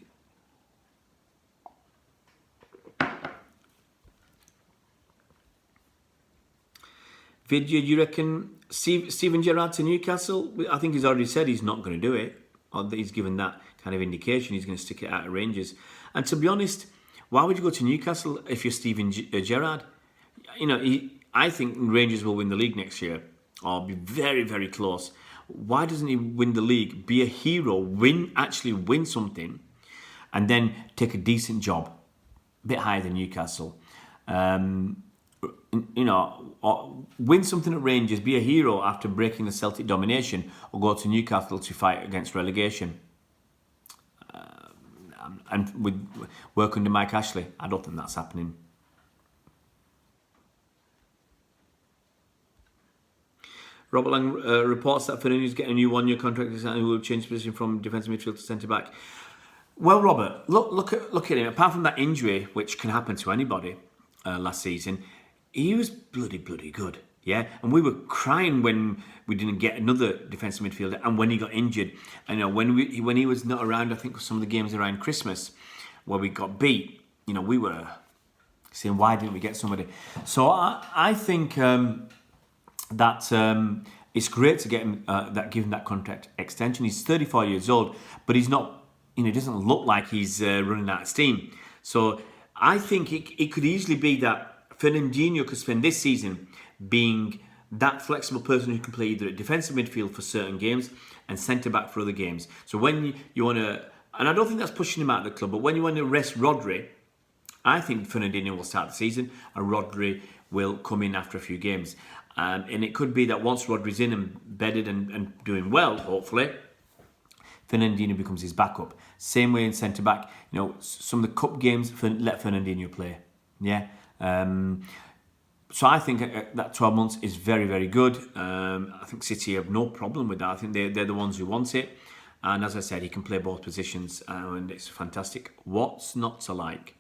Vidya, do you reckon Steven Gerrard to Newcastle? I think he's already said he's not going to do it. Or that he's given that kind of indication he's going to stick it out of Rangers. And to be honest, why would you go to Newcastle if you're Steven Gerrard? You know, I think Rangers will win the league next year, or be very, very close. Why doesn't he win the league, be a hero, actually win something, and then take a decent job, a bit higher than Newcastle? You know, or win something at Rangers, be a hero after breaking the Celtic domination, or go to Newcastle to fight against relegation. And with work under Mike Ashley, I don't think that's happening. Robert Lang reports that Fernandinho's getting a new one-year contract and will change position from defensive midfield to centre-back. Well, Robert, look at him. Apart from that injury, which can happen to anybody last season, he was bloody good. Yeah, and we were crying when we didn't get another defensive midfielder, and when he got injured. And, you know, when he was not around, I think some of the games around Christmas where we got beat, you know, we were saying, why didn't we get somebody? So I think that it's great to get him give him that contract extension. He's 34 years old, but he's not. You know, he doesn't look like he's running out of steam. So I think it could easily be that Fernandinho could spend this season being that flexible person who can play either at defensive midfield for certain games and centre back for other games. So when you want to, and I don't think that's pushing him out of the club, but when you want to rest Rodri, I think Fernandinho will start the season and Rodri will come in after a few games. And it could be that once Rodri's in and bedded and doing well, hopefully, Fernandinho becomes his backup. Same way in centre back. You know, some of the cup games, let Fernandinho play. Yeah. So I think that 12 months is very, very good. I think City have no problem with that. I think they're the ones who want it. And as I said, he can play both positions, and it's fantastic. What's not to like?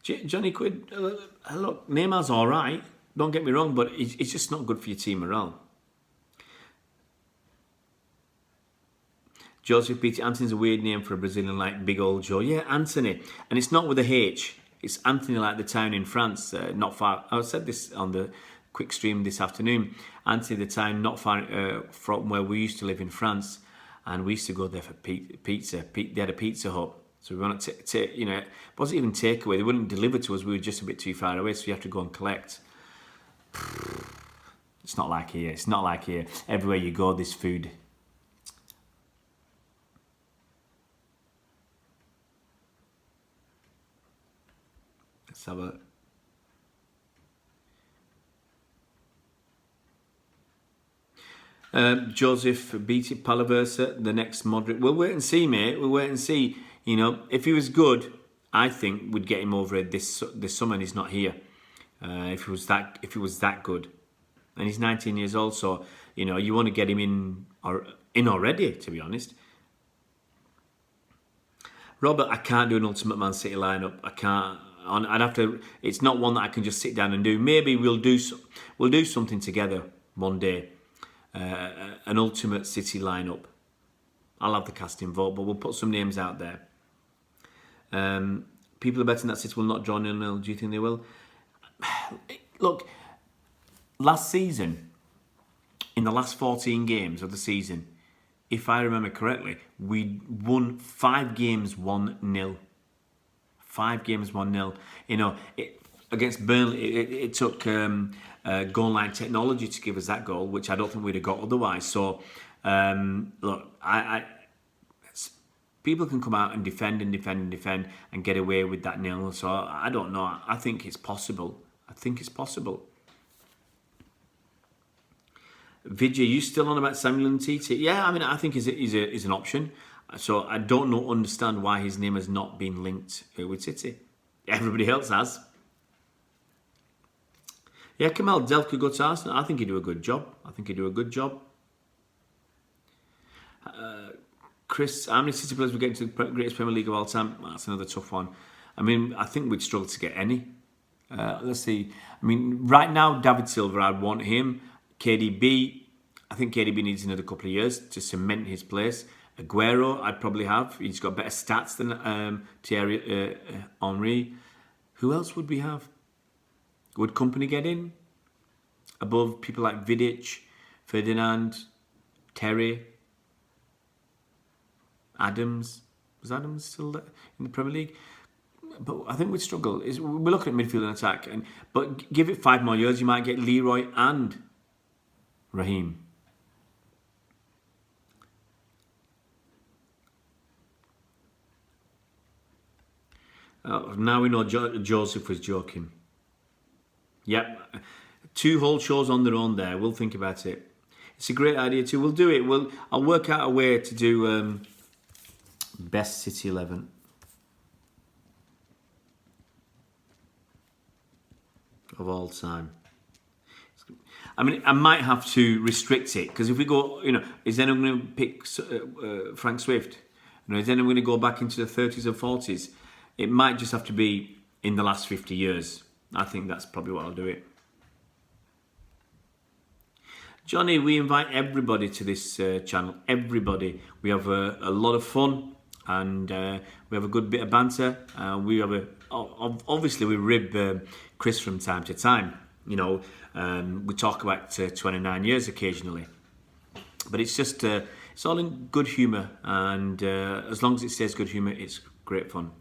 Johnny Quid, look, Neymar's all right. Don't get me wrong, but it's just not good for your team morale. Joseph Beattie, Anthony's a weird name for a Brazilian like Big Old Joe. Yeah, Anthony. And it's not with a H. It's Anthony like the town in France, not far. I said this on the quick stream this afternoon. Anthony, the town not far from where we used to live in France. And we used to go there for pizza. They had a Pizza Hut. So we want to, you know, it wasn't even takeaway. They wouldn't deliver to us. We were just a bit too far away, so you have to go and collect. It's not like here. It's not like here. Everywhere you go, there's food. Let's have a... Joseph Beattie, Palaversa, the next Modric. We'll wait and see, mate. We'll wait and see. You know, if he was good, I think we'd get him over it this summer, and he's not here. If he was that good, and he's 19 years old, so you know you want to get him in already. To be honest, Robert, I can't do an Ultimate Man City lineup. I can't. I'd have to. It's not one that I can just sit down and do. Maybe we'll do something together one day. An Ultimate City lineup. I'll have the casting vote, but we'll put some names out there. People are betting that City will not draw 0-0. Do you think they will? Look, last season, in the last 14 games of the season, if I remember correctly, we won 5 games 1-0. 5 games 1-0. You know, against Burnley, it took goal line technology to give us that goal, which I don't think we'd have got otherwise. So, look, people can come out and defend and get away with that nil. So I don't know. I think it's possible. Vijay, you still on about Samuel Umtiti? Yeah, I mean, I think he's an option. So I don't understand why his name has not been linked with City. Everybody else has. Yeah, Kamal Delph could go to Arsenal. I think he'd do a good job. Chris, how many City players would get into the greatest Premier League of all time? That's another tough one. I mean, I think we'd struggle to get any. Let's see. I mean, right now, David Silva, I'd want him. KDB, I think KDB needs another couple of years to cement his place. Aguero, I'd probably have. He's got better stats than Thierry Henry. Who else would we have? Would Company get in? Above people like Vidic, Ferdinand, Terry, Adams. Was Adams still there in the Premier League? But I think we'd struggle. We're looking at midfield and attack. But give it 5 more years, you might get Leroy and Raheem. Now we know Joseph was joking. Yep. 2 whole shows on their own there. We'll think about it. It's a great idea too. We'll do it. I'll work out a way to do best City 11. Of all time. I mean, I might have to restrict it because if we go, is anyone going to pick Frank Swift? Is anyone going to go back into the 30s or 40s? It might just have to be in the last 50 years. I think that's probably what I'll do it. Johnny, we invite everybody to this channel. Everybody. We have a lot of fun and we have a good bit of banter. Obviously we rib Chris from time to time. We talk about 29 years occasionally. But it's just, it's all in good humour. And as long as it stays good humour, it's great fun.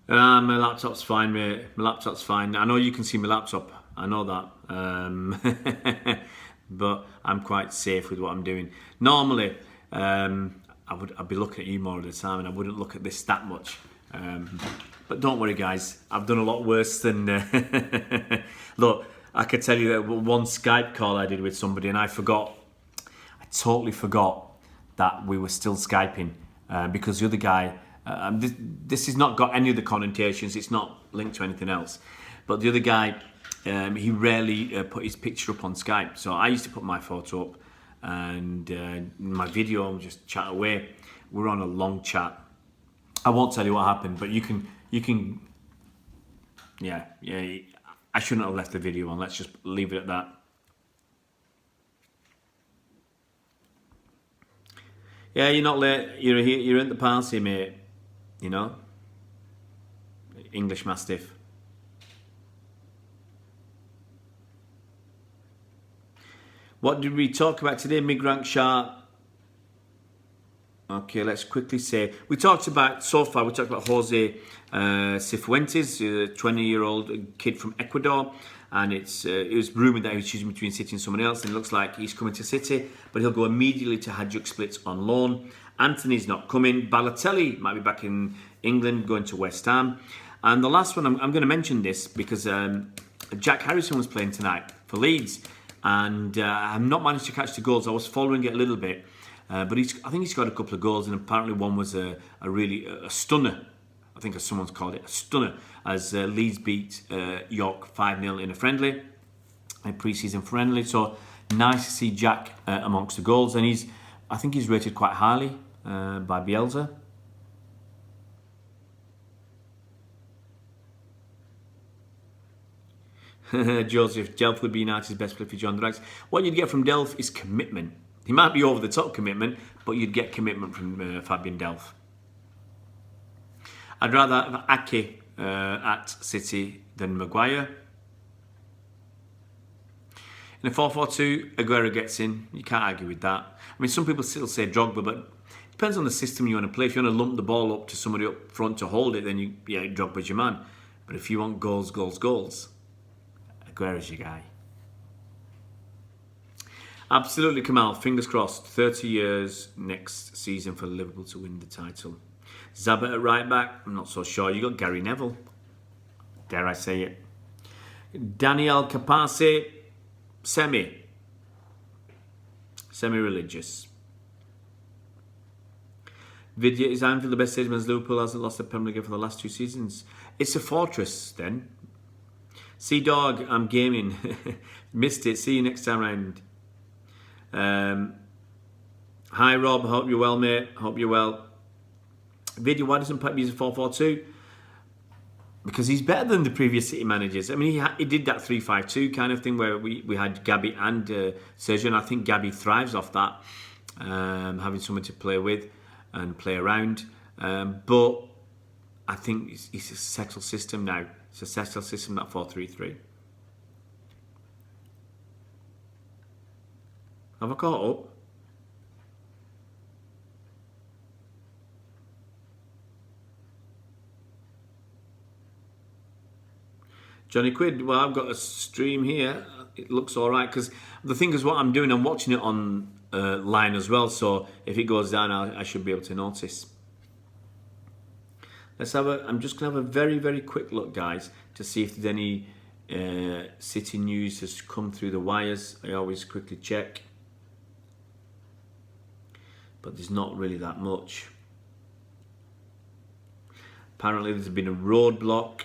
My laptop's fine, mate. My laptop's fine. I know you can see my laptop. I know that. But I'm quite safe with what I'm doing. Normally, I'd be looking at you more of the time and I wouldn't look at this that much. But don't worry, guys. I've done a lot worse than... Look, I could tell you that one Skype call I did with somebody and I totally forgot that we were still Skyping because the other guy... this has not got any of the connotations. It's not linked to anything else. But the other guy, he rarely put his picture up on Skype. So I used to put my photo up and my video and just chat away. We're on a long chat. I won't tell you what happened, but you can. Yeah. I shouldn't have left the video on. Let's just leave it at that. Yeah, you're not late. You're here. You're at the party, mate. English Mastiff. What did we talk about today, Migrant Shark? Okay, let's quickly say we talked about Jose Cifuentes, a 20-year-old kid from Ecuador, and it was rumoured that he was choosing between City and someone else, and it looks like he's coming to City, but he'll go immediately to Hajduk Split on loan. Anthony's not coming. Balotelli might be back in England, going to West Ham. And the last one, I'm going to mention this because Jack Harrison was playing tonight for Leeds, and I've not managed to catch the goals. I was following it a little bit, but I think he's got a couple of goals, and apparently one was a stunner. I think as someone's called it, a stunner, as Leeds beat York 5-0 in a friendly, a pre-season friendly. So nice to see Jack amongst the goals, and I think he's rated quite highly by Bielsa. Joseph, Delph would be United's best player if he joined the ranks. What you'd get from Delph is commitment. He might be over the top commitment, but you'd get commitment from Fabian Delph. I'd rather have Ake at City than Maguire. In a 4-4-2, Aguero gets in. You can't argue with that. I mean, some people still say Drogba, but it depends on the system you want to play. If you want to lump the ball up to somebody up front to hold it, then Drogba's your man. But if you want goals, Aguero's your guy. Absolutely, Kamal. Fingers crossed. 30 years next season for Liverpool to win the title. Zabit at right back. I'm not so sure. You got Gary Neville. Dare I say it? Daniel Capace. Semi-religious. Vidya, is Anfield the best stadium as Liverpool hasn't lost a Premier League for the last 2 seasons? It's a fortress then. Sea Dog, I'm gaming. Missed it. See you next time round. Hi Rob, hope you're well, mate. Hope you're well. Video, why doesn't Pep use a 4-4-2? Because he's better than the previous City managers. I mean, he did that 3-5-2 kind of thing where we had Gabby and Sergio, and I think Gabby thrives off that, having someone to play with and play around. But I think it's a settled system now. It's a settled system, that 4-3-3. Have I caught up? Johnny Quid, well, I've got a stream here. It looks all right, because the thing is, what I'm doing, I'm watching it on line as well, so if it goes down, I should be able to notice. I'm just going to have a very, very quick look, guys, to see if there's any City news has come through the wires. I always quickly check. But there's not really that much. Apparently there's been a roadblock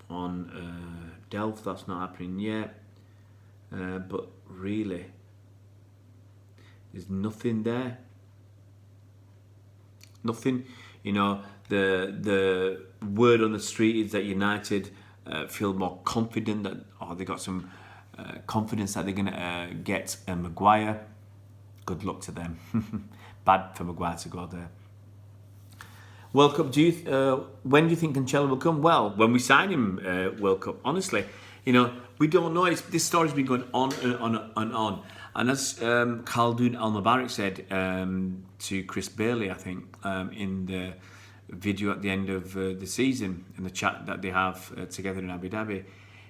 on Delft. That's not happening yet. But really, there's nothing there. Nothing. You know, the word on the street is that United feel more confident that, or they got some confidence that they're going to get Maguire. Good luck to them. Bad for Maguire to go there. World Cup, when do you think Cancelo will come? Well, when we sign him, World Cup. Honestly, you know, we don't know. This story's been going on and on and on. And as Khaldoon Al-Mubarak said to Chris Bailey, I think, in the video at the end of the season, in the chat that they have together in Abu Dhabi,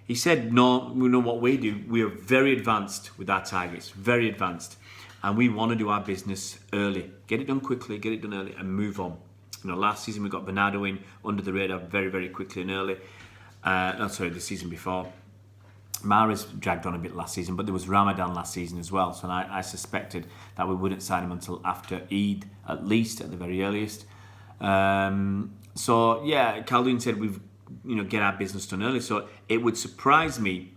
he said, no, we know what we do. We are very advanced with our targets, very advanced. And we want to do our business early. Get it done quickly, get it done early, and move on. You know, last season we got Bernardo in under the radar very, very quickly and early. The season before. Mahrez dragged on a bit last season, but there was Ramadan last season as well. So I suspected that we wouldn't sign him until after Eid, at least, at the very earliest. So yeah, Khaldoon said we've, get our business done early. So it would surprise me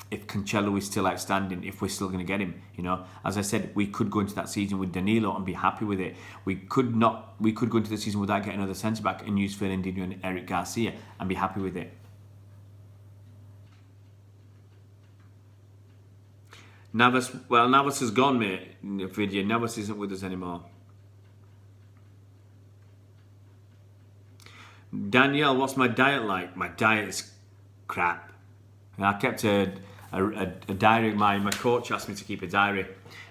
if Cancelo is still outstanding, if we're still going to get him. As I said, we could go into that season with Danilo and be happy with it. We could go into the season without getting another centre back and use Fernandinho and Eric Garcia and be happy with it. Navas has gone, mate. In the video, Navas isn't with us anymore. Danielle, what's my diet like? My diet is crap. And I kept a diary. My coach asked me to keep a diary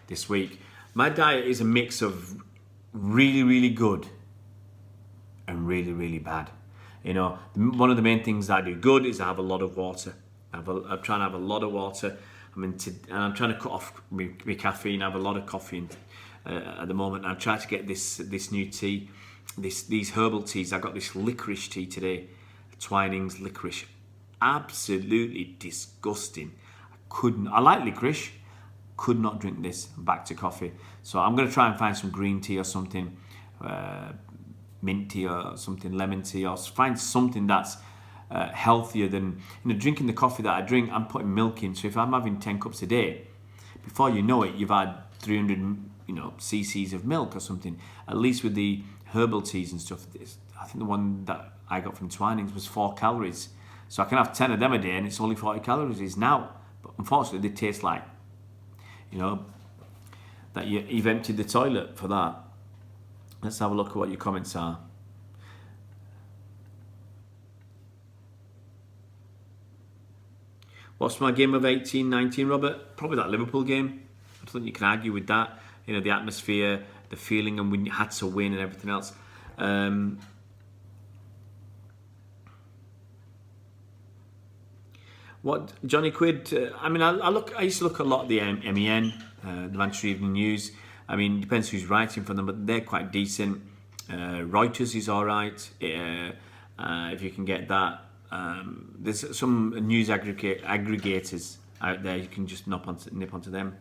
this week. My diet is a mix of really, really good and really, really bad. One of the main things that I do good is I have a lot of water. I'm trying to have a lot of water. And I'm trying to cut off my caffeine. I have a lot of coffee at the moment. I'm trying to get this new tea, these herbal teas. I got this licorice tea today, Twinings licorice. Absolutely disgusting. I like licorice. Could not drink this. Back to coffee. So I'm going to try and find some green tea or something, mint tea or something, lemon tea, or find something that's healthier than drinking the coffee that I drink. I'm putting milk in, so if I'm having 10 cups a day, before you know it, you've had 300 cc's of milk or something. At least with the herbal teas and stuff, I think the one that I got from Twinings was 4 calories, so I can have 10 of them a day and it's only 40 calories now. But unfortunately they taste like that you've emptied the toilet for that. Let's have a look at what your comments are. What's my game of 18-19, Robert? Probably that Liverpool game. I don't think you can argue with that. The atmosphere, the feeling, and we had to win and everything else. What Johnny Quid? I used to look a lot at the MEN, the Manchester Evening News. It depends who's writing for them, but they're quite decent. Reuters is all right if you can get that. There's some news aggregators out there. You can just nip onto them.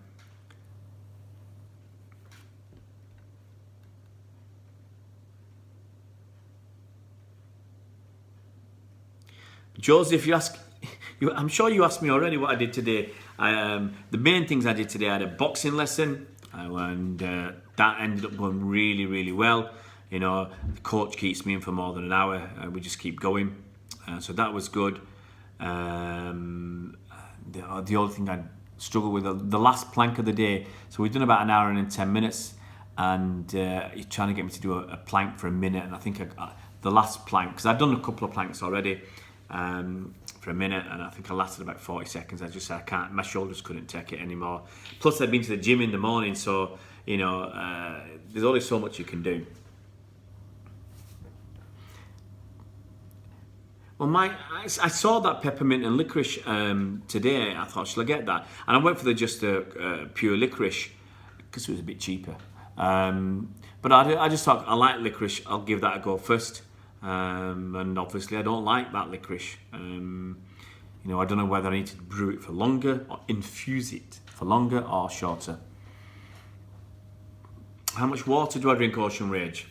Joseph, you ask I'm sure you asked me already what I did today. The main things I did today, I had a boxing lesson, and that ended up going really, really well. You know, the coach keeps me in for more than an hour. We just keep going, so that was good. The other thing I struggled with, the last plank of the day. So we've done about an hour and 10 minutes, and he's trying to get me to do a plank for a minute, and I think the last plank, because I'd done a couple of planks already for a minute, and I think I lasted about 40 seconds. I just said I can't, my shoulders couldn't take it anymore. Plus I'd been to the gym in the morning, so you know, there's only so much you can do. Well, I saw that peppermint and licorice today. I thought, shall I get that? And I went for the just pure licorice because it was a bit cheaper. But I just thought, I like licorice, I'll give that a go first. And obviously I don't like that licorice. You know, I don't know whether I need to brew it for longer or infuse it for longer or shorter. How much water do I drink, Ocean Rage?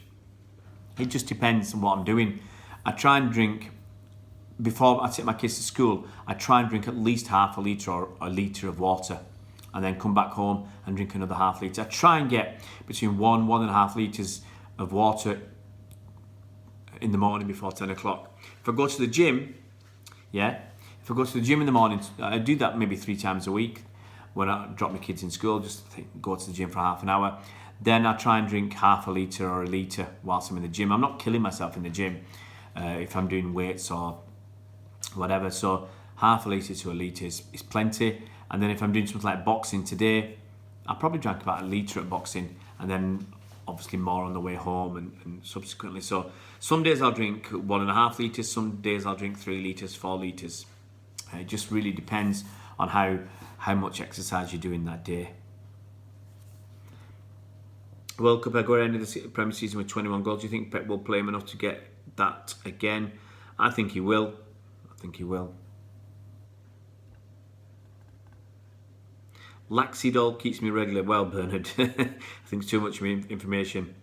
It just depends on what I'm doing. I try and drink, before I take my kids to school, I try and drink at least half a litre or a litre of water, and then come back home and drink another half litre. I try and get between 1.5 litres of water in the morning before 10 o'clock. If I go to the gym, if I go to the gym in the morning, I do that maybe 3 times a week when I drop my kids in school, just go to the gym for half an hour. Then I try and drink half a litre or a litre whilst I'm in the gym. I'm not killing myself in the gym if I'm doing weights or whatever. So half a litre to a litre is plenty. And then if I'm doing something like boxing today, I probably drank about a litre at boxing, and then obviously more on the way home and subsequently. So some days I'll drink 1.5 litres, some days I'll drink 3 litres, 4 litres. It just really depends on how much exercise you're doing that day. World Cup, Aguero ended the Premier season with 21 goals. Do you think Pep will play him enough to get that again? I think he will. Laxidol keeps me regular. Well, Bernard, I think it's too much information.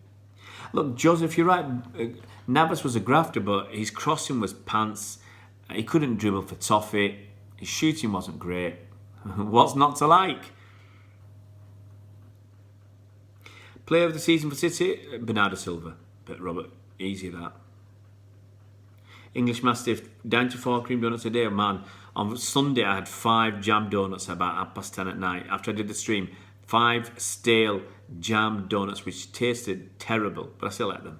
Look, Joseph, you're right. Navas was a grafter, but his crossing was pants. He couldn't dribble for toffee. His shooting wasn't great. What's not to like? Player of the season for City, Bernardo Silva. But Robert, easy that. English Mastiff, down to 4 cream donuts a day. Man, on Sunday I had 5 jam donuts about 10:30 at night. After I did the stream, 5 stale jam donuts which tasted terrible, but I still ate them.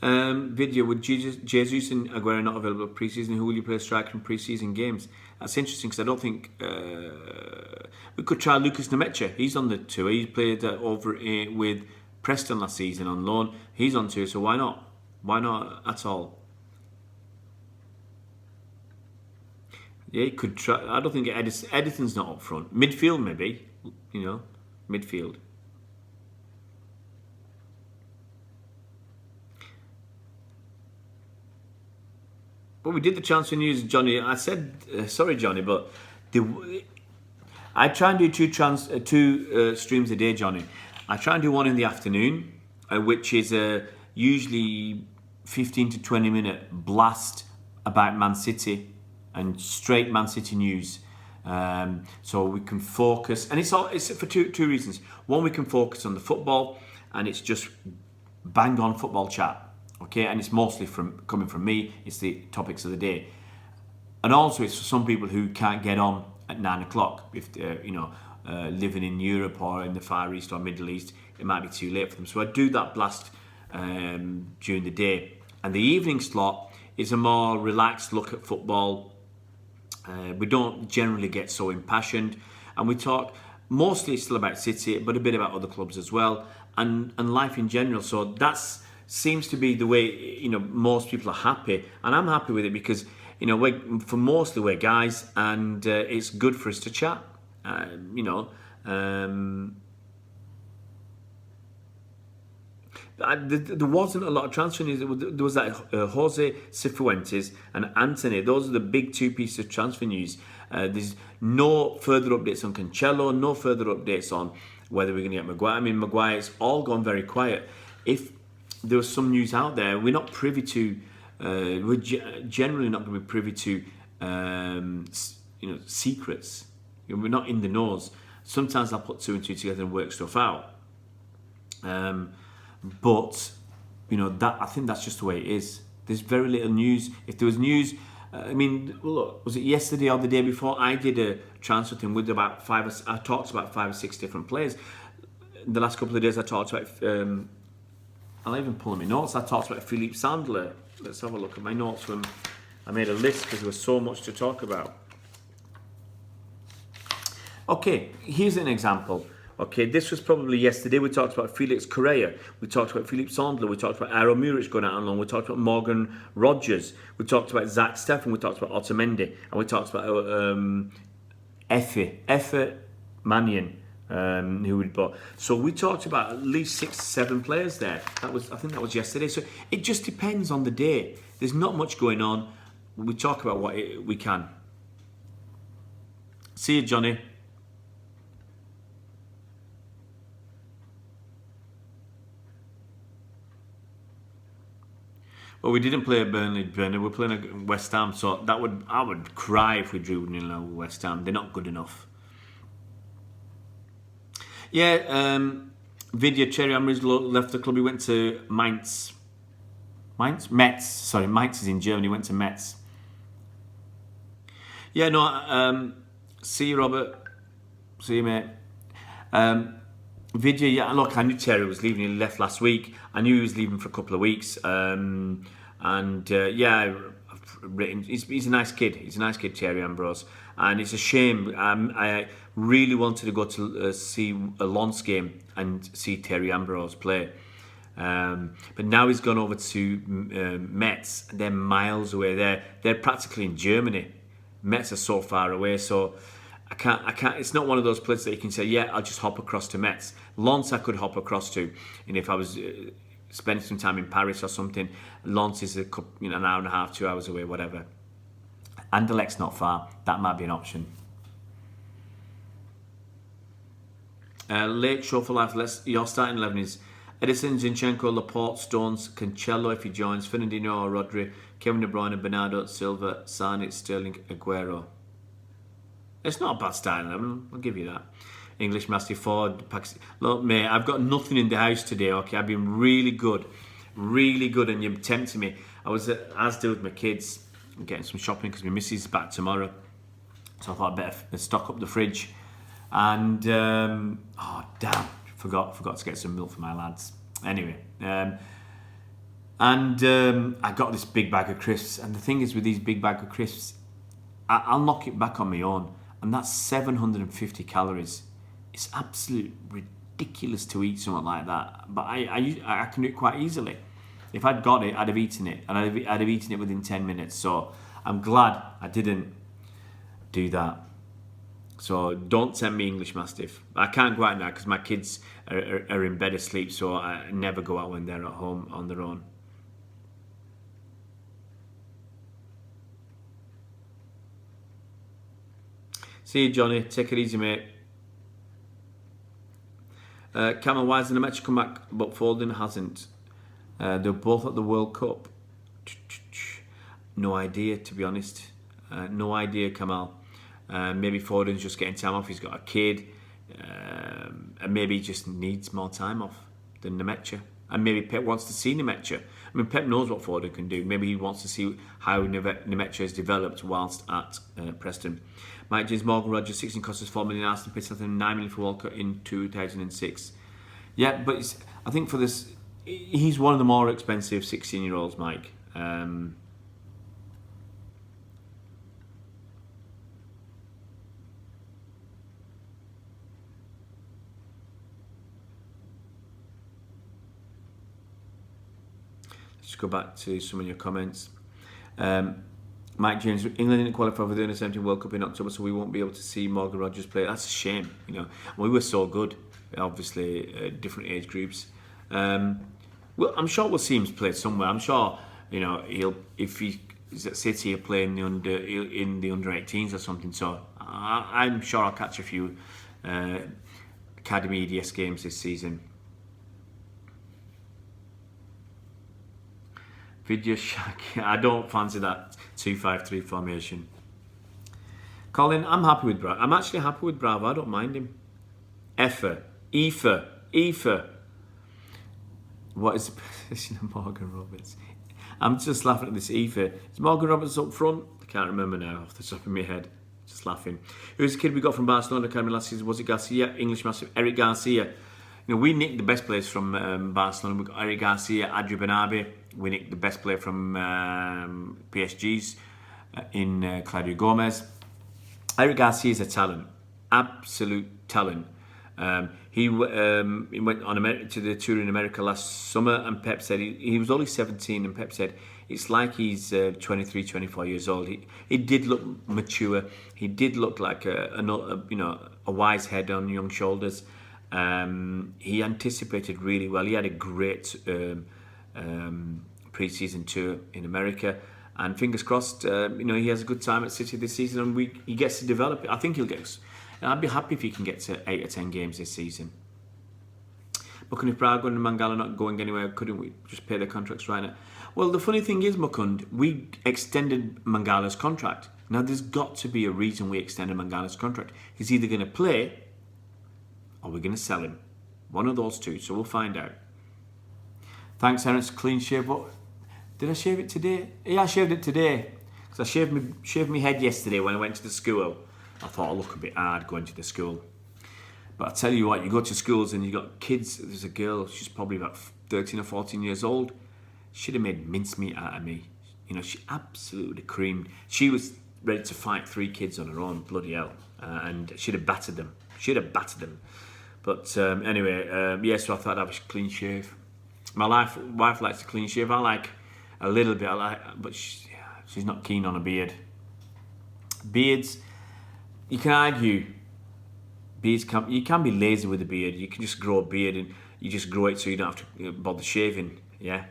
Video, with Jesus and Aguero not available pre-season, who will you play striker in pre-season games? That's interesting because I don't think we could try Lucas Nemecha. He's on the tour. He played over with Preston last season on loan. He's on tour, so why not? Why not at all? Yeah, he could try. I don't think Edison's not up front. Midfield maybe, you know, midfield. But we did the transfer news, Johnny. I said, sorry, Johnny, but I try and do two streams a day, Johnny. I try and do one in the afternoon, which is usually 15 to 20 minute blast about Man City and straight Man City news. So we can focus, and it's for two reasons. One, we can focus on the football, and it's just bang on football chat. Okay, and it's mostly coming from me. It's the topics of the day, and also it's for some people who can't get on at 9 o'clock. If they're living in Europe or in the Far East or Middle East, it might be too late for them. So I do that blast during the day, and the evening slot is a more relaxed look at football. We don't generally get so impassioned, and we talk mostly still about City, but a bit about other clubs as well, and life in general. So that's seems to be the way most people are happy, and I'm happy with it because for mostly we're guys, and it's good for us to chat. There wasn't a lot of transfer news. There was that Jose Cifuentes and Anthony. Those are the big 2 pieces of transfer news. There's no further updates on Cancelo, no further updates on whether we're going to get Maguire. I mean, Maguire's all gone very quiet. If there was some news out there, we're not privy to. Generally not going to be privy to, secrets. We're not in the nose. Sometimes I'll put two and two together and work stuff out. But that I think that's just the way it is. There's very little news. If there was news, look, was it yesterday or the day before? I did a transfer thing with I talked about 5 or 6 different players. The last couple of days I talked about. I'll even pull in my notes. I talked about Philippe Sandler. Let's have a look at my notes from. I made a list because there was so much to talk about. Okay, here's an example. Okay, this was probably yesterday. We talked about Felix Correa. We talked about Philippe Sandler. We talked about Aaron Muric going out on loan. We talked about Morgan Rogers. We talked about Zach Steffen. We talked about Otamendi. And we talked about Efe Mannion, who we bought. So we talked about at least 6 to 7 players there. I think that was yesterday. So it just depends on the day. There's not much going on. We talk about what we can. See you, Johnny. Well, we didn't play at Burnley. We're playing at West Ham, so I would cry if we drew 0-0 with West Ham. They're not good enough. Yeah, Vidya Cherry Amri's left the club. He went to Mainz. Metz. Sorry, Mainz is in Germany. He went to Metz. Yeah, no. See you, Robert. See you, mate. Vidya, yeah, look, I knew Terry was leaving. He left last week. I knew he was leaving for a couple of weeks. Yeah, I've written. He's a nice kid. He's a nice kid, Thierry Ambrose. And it's a shame. I really wanted to go to see a Lens game and see Thierry Ambrose play. But now he's gone over to Metz. They're miles away. They're practically in Germany. Metz are so far away. So I can't. It's not one of those places that you can say, yeah, I'll just hop across to Metz. Lens I could hop across to, and if I was spending some time in Paris or something, Lens is an hour and a half, 2 hours away, whatever. Anderlecht's not far. That might be an option. Lake Show for Life. Your starting 11 is Edison, Zinchenko, Laporte, Stones, Cancelo if he joins, Fernandinho or Rodri, Kevin De Bruyne, Bernardo, Silva, Sané, Sterling, Aguero. It's not a bad starting 11, I'll give you that. English Mastiff Ford, Pakistan. Look, mate, I've got nothing in the house today, okay? I've been really good, and you're tempting me. I was at Asda with my kids, I'm getting some shopping because my missus is back tomorrow. So I thought I'd better stock up the fridge. And, forgot to get some milk for my lads. Anyway, I got this big bag of crisps. And the thing is with these big bag of crisps, I'll knock it back on my own. And that's 750 calories. It's absolutely ridiculous to eat something like that. But I can do it quite easily. If I'd got it, I'd have eaten it. And I'd have eaten it within 10 minutes. So I'm glad I didn't do that. So don't send me English Mastiff. I can't go out now because my kids are in bed asleep. So I never go out when they're at home on their own. See you, Johnny. Take it easy, mate. Cameron, why hasn't the match come back but Foden hasn't? They're both at the World Cup. No idea, to be honest. No idea, Kamal. Maybe Foden's just getting time off. He's got a kid. And maybe he just needs more time off than Nemecha. And maybe Pep wants to see Nemecha. I mean, Pep knows what Foden can do. Maybe he wants to see how Nemecha has developed whilst at Preston. Mike James, Morgan Rogers, 16 cost us 4 million. Aston paid something 9 million for Walcott in 2006. Yeah, but I think for this, he's one of the more expensive 16-year-olds, Mike. Let's go back to some of your comments. Mike James, England didn't qualify for the Under-17 World Cup in October, so we won't be able to see Morgan Rogers play. That's a shame, We were so good, obviously, different age groups. Well, I'm sure we'll see him play somewhere. I'm sure, if he's at City, he'll play in the under 18s or something. So I'm sure I'll catch a few Academy EDS games this season. Video Shack. I don't fancy that 2-5-3 formation. Colin, I'm happy with Bravo. I'm actually happy with Bravo. I don't mind him. Aoife. What is the position of Morgan Roberts? I'm just laughing at this Aoife. Is Morgan Roberts up front? I can't remember now off the top of my head. Just laughing. Who's the kid we got from Barcelona Academy last season? Was it Garcia? English massive. Eric Garcia. You know, we nicked the best players from Barcelona. We got Eric Garcia, Adri Benabi. We nicked the best player from PSG's in Claudio Gomez. Eric Garcia is a talent, absolute talent. He went on to the tour in America last summer, and Pep said he was only 17, and Pep said it's like he's 23, 24 years old. He did look mature. He did look like a wise head on young shoulders. He anticipated really well. He had a great pre-season tour in America, and fingers crossed, he has a good time at City this season, and he gets to develop it. I think he'll get. And I'd be happy if he can get to 8 or 10 games this season. Mukund, if Braga and Mangala not going anywhere, couldn't we just pay their contracts right now? Well, the funny thing is, Mukund, we extended Mangala's contract. Now, there's got to be a reason we extended Mangala's contract. He's either going to play or we're going to sell him. One of those two, so we'll find out. Thanks, Terence. Clean shave. What? Did I shave it today? Yeah, I shaved it today. Because I shaved my head yesterday when I went to the school. I thought I'd look a bit hard going to the school. But I tell you what, you go to schools and you got kids. There's a girl, she's probably about 13 or 14 years old. She'd have made mincemeat out of me. You know, she absolutely creamed. She was ready to fight 3 kids on her own, bloody hell. And she'd have battered them. But anyway, so I thought I'd have a clean shave. My wife likes a clean shave. I like a little bit, but she's not keen on a beard. Beards, you can argue, beards you can be lazy with a beard. You can just grow a beard and you just grow it so you don't have to bother shaving. Yeah.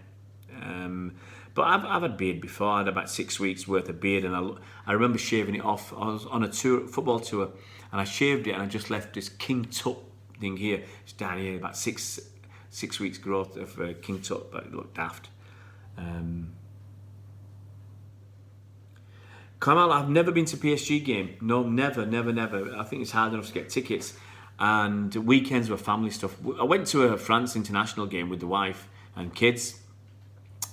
But I've had beard before. I had about 6 weeks worth of beard, and I remember shaving it off. I was on a football tour, and I shaved it, and I just left this king tut thing here. It's down here, about six weeks growth of king tut, but it looked daft. Kamal, I've never been to a PSG game. No, never. I think it's hard enough to get tickets. And weekends were family stuff. I went to a France international game with the wife and kids.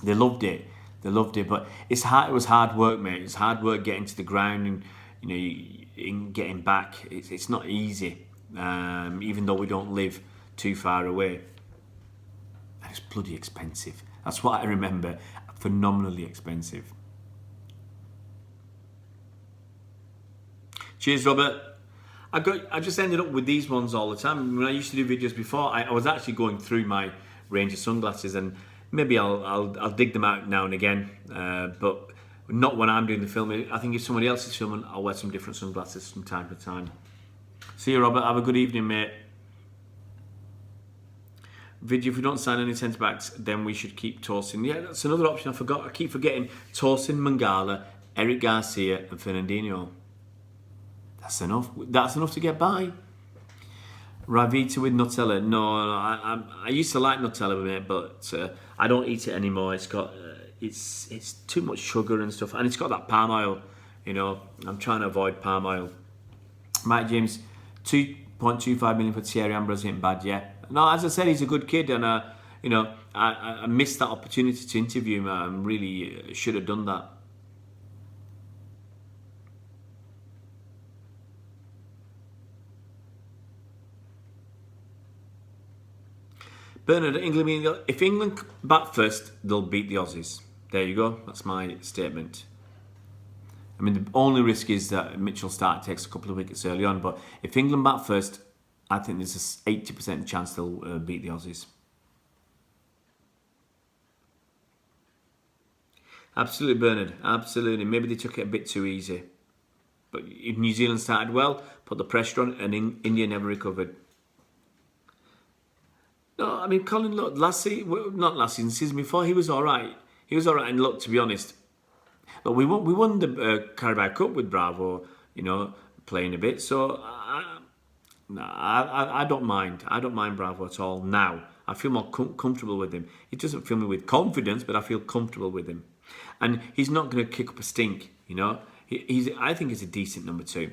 They loved it. But it's hard. It was hard work, mate. It's hard work getting to the ground and getting back. It's not easy, even though we don't live too far away. And it's bloody expensive. That's what I remember. Phenomenally expensive. Cheers, Robert. I just ended up with these ones all the time. When I used to do videos before, I was actually going through my range of sunglasses, and maybe I'll dig them out now and again, but not when I'm doing the filming. I think if somebody else is filming, I'll wear some different sunglasses from time to time. See you, Robert. Have a good evening, mate. Video, if we don't sign any centre backs, then we should keep Tosin. Yeah, that's another option. I forgot. I keep forgetting. Tosin, Mangala, Eric Garcia, and Fernandinho. That's enough. That's enough to get by. Ravita with Nutella. No, I used to like Nutella, mate, but I don't eat it anymore. It's got it's too much sugar and stuff, and it's got that palm oil. You know, I'm trying to avoid palm oil. Mike James, 2.25 million for Thierry Ambrose ain't bad, yeah. No, as I said, he's a good kid, and I missed that opportunity to interview him. I really should have done that. Bernard, if England bat first, they'll beat the Aussies. There you go. That's my statement. I mean, the only risk is that Mitchell Starc takes a couple of wickets early on, but if England bat first, I think there's a 80% chance they'll beat the Aussies. Absolutely, Bernard. Absolutely. Maybe they took it a bit too easy. But New Zealand started well, put the pressure on, and India never recovered. No, I mean, Colin, look, season before, he was all right. And look, to be honest, but we won the Carabao Cup with Bravo, playing a bit. So No, I don't mind. I don't mind Bravo at all now. I feel more comfortable with him. He doesn't fill me with confidence, but I feel comfortable with him. And he's not going to kick up a stink, you know. I think he's a decent number 2.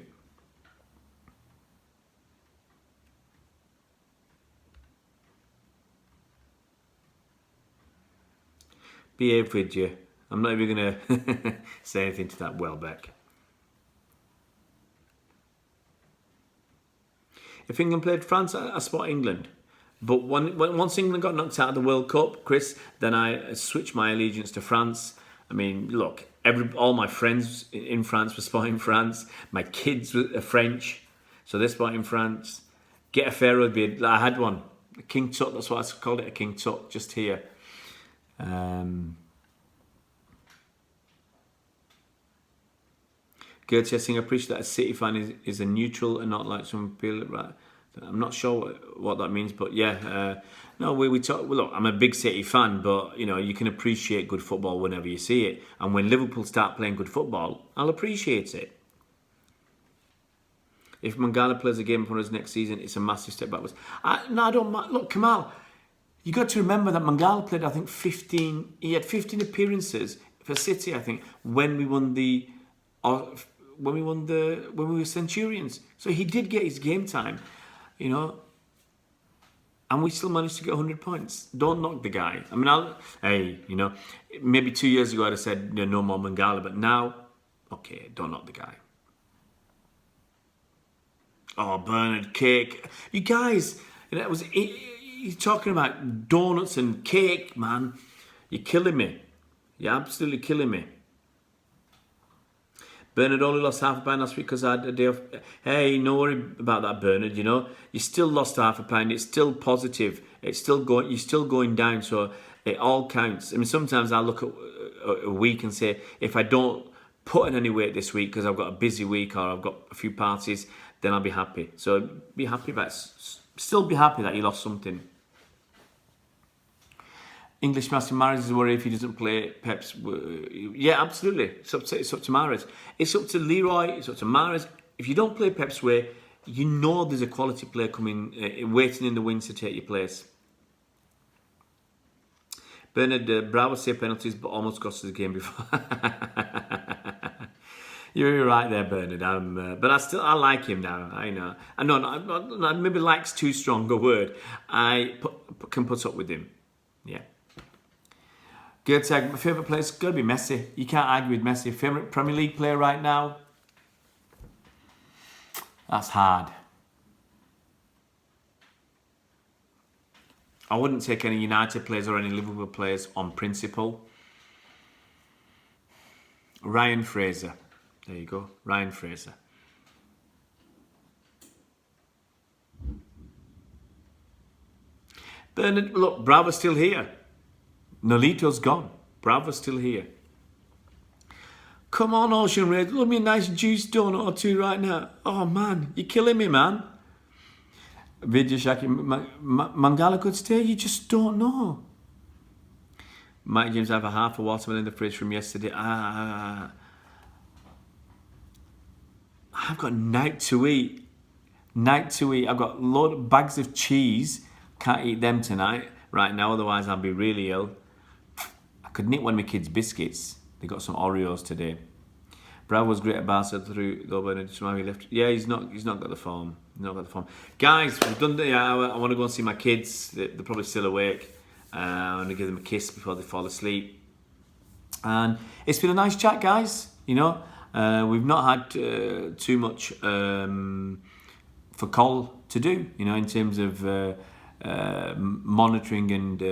Behave with you. I'm not even going to say anything to that Welbeck. If England played France, I spot England. But once England got knocked out of the World Cup, Chris, then I switched my allegiance to France. I mean, look, all my friends in France were spotting France. My kids were French, so they're spotting France. Get a Pharaoh beard. I had one. A King Tut, that's what I called it, a King Tut, just here. Gertie, I think I appreciate that a City fan is a neutral and not like some people. Right? I'm not sure what that means, but yeah. No, we talk. Well, look, I'm a big City fan, but you know you can appreciate good football whenever you see it. And when Liverpool start playing good football, I'll appreciate it. If Mangala plays a game for us next season, it's a massive step backwards. I don't mind. Look, Kamal, you got to remember that Mangala played, I think, 15. He had 15 appearances for City, I think, when we won the. When we were Centurions. So he did get his game time, you know, and we still managed to get 100 points. Don't knock the guy. I mean, you know, maybe 2 years ago I'd have said no more Mangala, but now, okay, don't knock the guy. Oh, Bernard, cake. You guys, you're talking about donuts and cake, man. You're killing me. You're absolutely killing me. Bernard only lost half a pound last week because I had a day off. Hey, no worry about that, Bernard. You know, you still lost half a pound. It's still positive. It's still going. You're still going down. So it all counts. I mean, sometimes I look at a week and say, if I don't put on any weight this week because I've got a busy week or I've got a few parties, then I'll be happy. So be happy still be happy that you lost something. English Master Mahrez is worried if he doesn't play Pep's. Yeah, absolutely. It's up to Mahrez. It's up to Leroy. It's up to Mahrez. If you don't play Pep's way, you know there's a quality player coming, waiting in the wings to take your place. Bernard, Bravo saved penalties, but almost cost us the game before. You're right there, Bernard. But I like him now. I know. I know. Maybe like's too strong a word. I can put up with him. Yeah. Gertag, my favourite player's got to be Messi. You can't argue with Messi. Favourite Premier League player right now? That's hard. I wouldn't take any United players or any Liverpool players on principle. Ryan Fraser. There you go. Ryan Fraser. Bernard, look, Bravo's still here. Nolito's gone. Bravo's still here. Come on, Ocean Raid. Love me a nice juice donut or two right now. Oh, man. You're killing me, man. Vidya Shaki. Mangala could stay. You just don't know. Mike James, I have a half a watermelon in the fridge from yesterday. I've got night to eat. I've got a load of bags of cheese. Can't eat them tonight. Right now, otherwise I'll be really ill. I could nick one of my kids' biscuits. They got some Oreos today. Brad was great at Barca through though, but he left. Yeah, he's not got the form. Guys, we've done the hour. I want to go and see my kids. They're probably still awake. I want to give them a kiss before they fall asleep. And it's been a nice chat, guys. You know, we've not had too much for Col to do. You know, in terms of monitoring and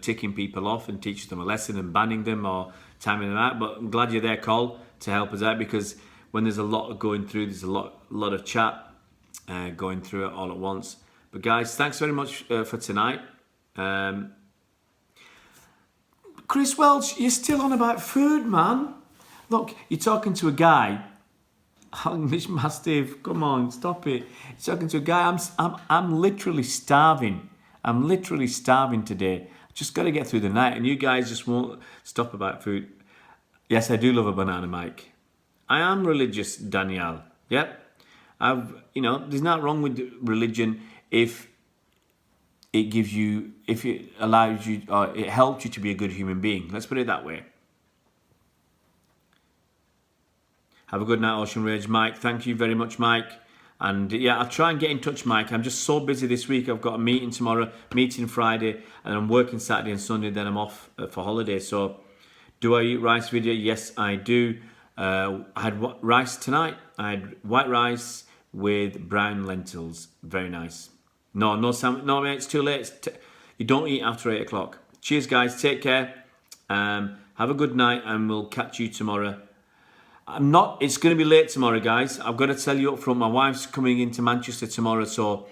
ticking people off and teaching them a lesson and banning them or timing them out. But I'm glad you're there, Col, to help us out, because when there's a lot of going through, there's a lot of chat going through it all at once. But guys, thanks very much for tonight. Chris Welch, you're still on about food, man. Look, you're talking to a guy. English Mastiff, come on, stop it. You're talking to a guy. I'm literally starving. I'm literally starving today. Just got to get through the night, and you guys just won't stop about food. Yes, I do love a banana, Mike. I am religious, Danielle. Yep. there's nothing wrong with religion if it gives you, if it allows you, or it helps you to be a good human being. Let's put it that way. Have a good night, Ocean Rage. Mike, thank you very much, Mike. And yeah, I'll try and get in touch, Mike. I'm just so busy this week. I've got a meeting tomorrow, meeting Friday, and I'm working Saturday and Sunday. Then I'm off for holiday. So, do I eat rice with you? Yes, I do. I had rice tonight. I had white rice with brown lentils. Very nice. No, Sam. No, mate, it's too late. You don't eat after 8 o'clock. Cheers, guys. Take care. Have a good night, and we'll catch you tomorrow. It's going to be late tomorrow, guys. I've got to tell you up front, my wife's coming into Manchester tomorrow, so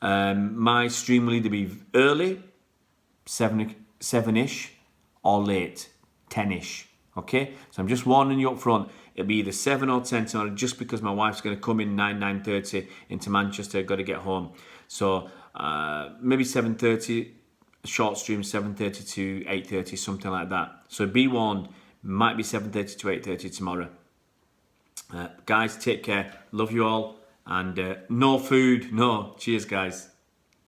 my stream will either be early, 7-ish, or late, 10-ish, okay? So I'm just warning you up front, it'll be either 7 or 10 tomorrow, just because my wife's going to come in 9:30 into Manchester, got to get home. So maybe 7:30, short stream, 7:30 to 8:30, something like that. So be warned, might be 7:30 to 8:30 tomorrow. Guys, take care. Love you all. And no food. No. Cheers, guys.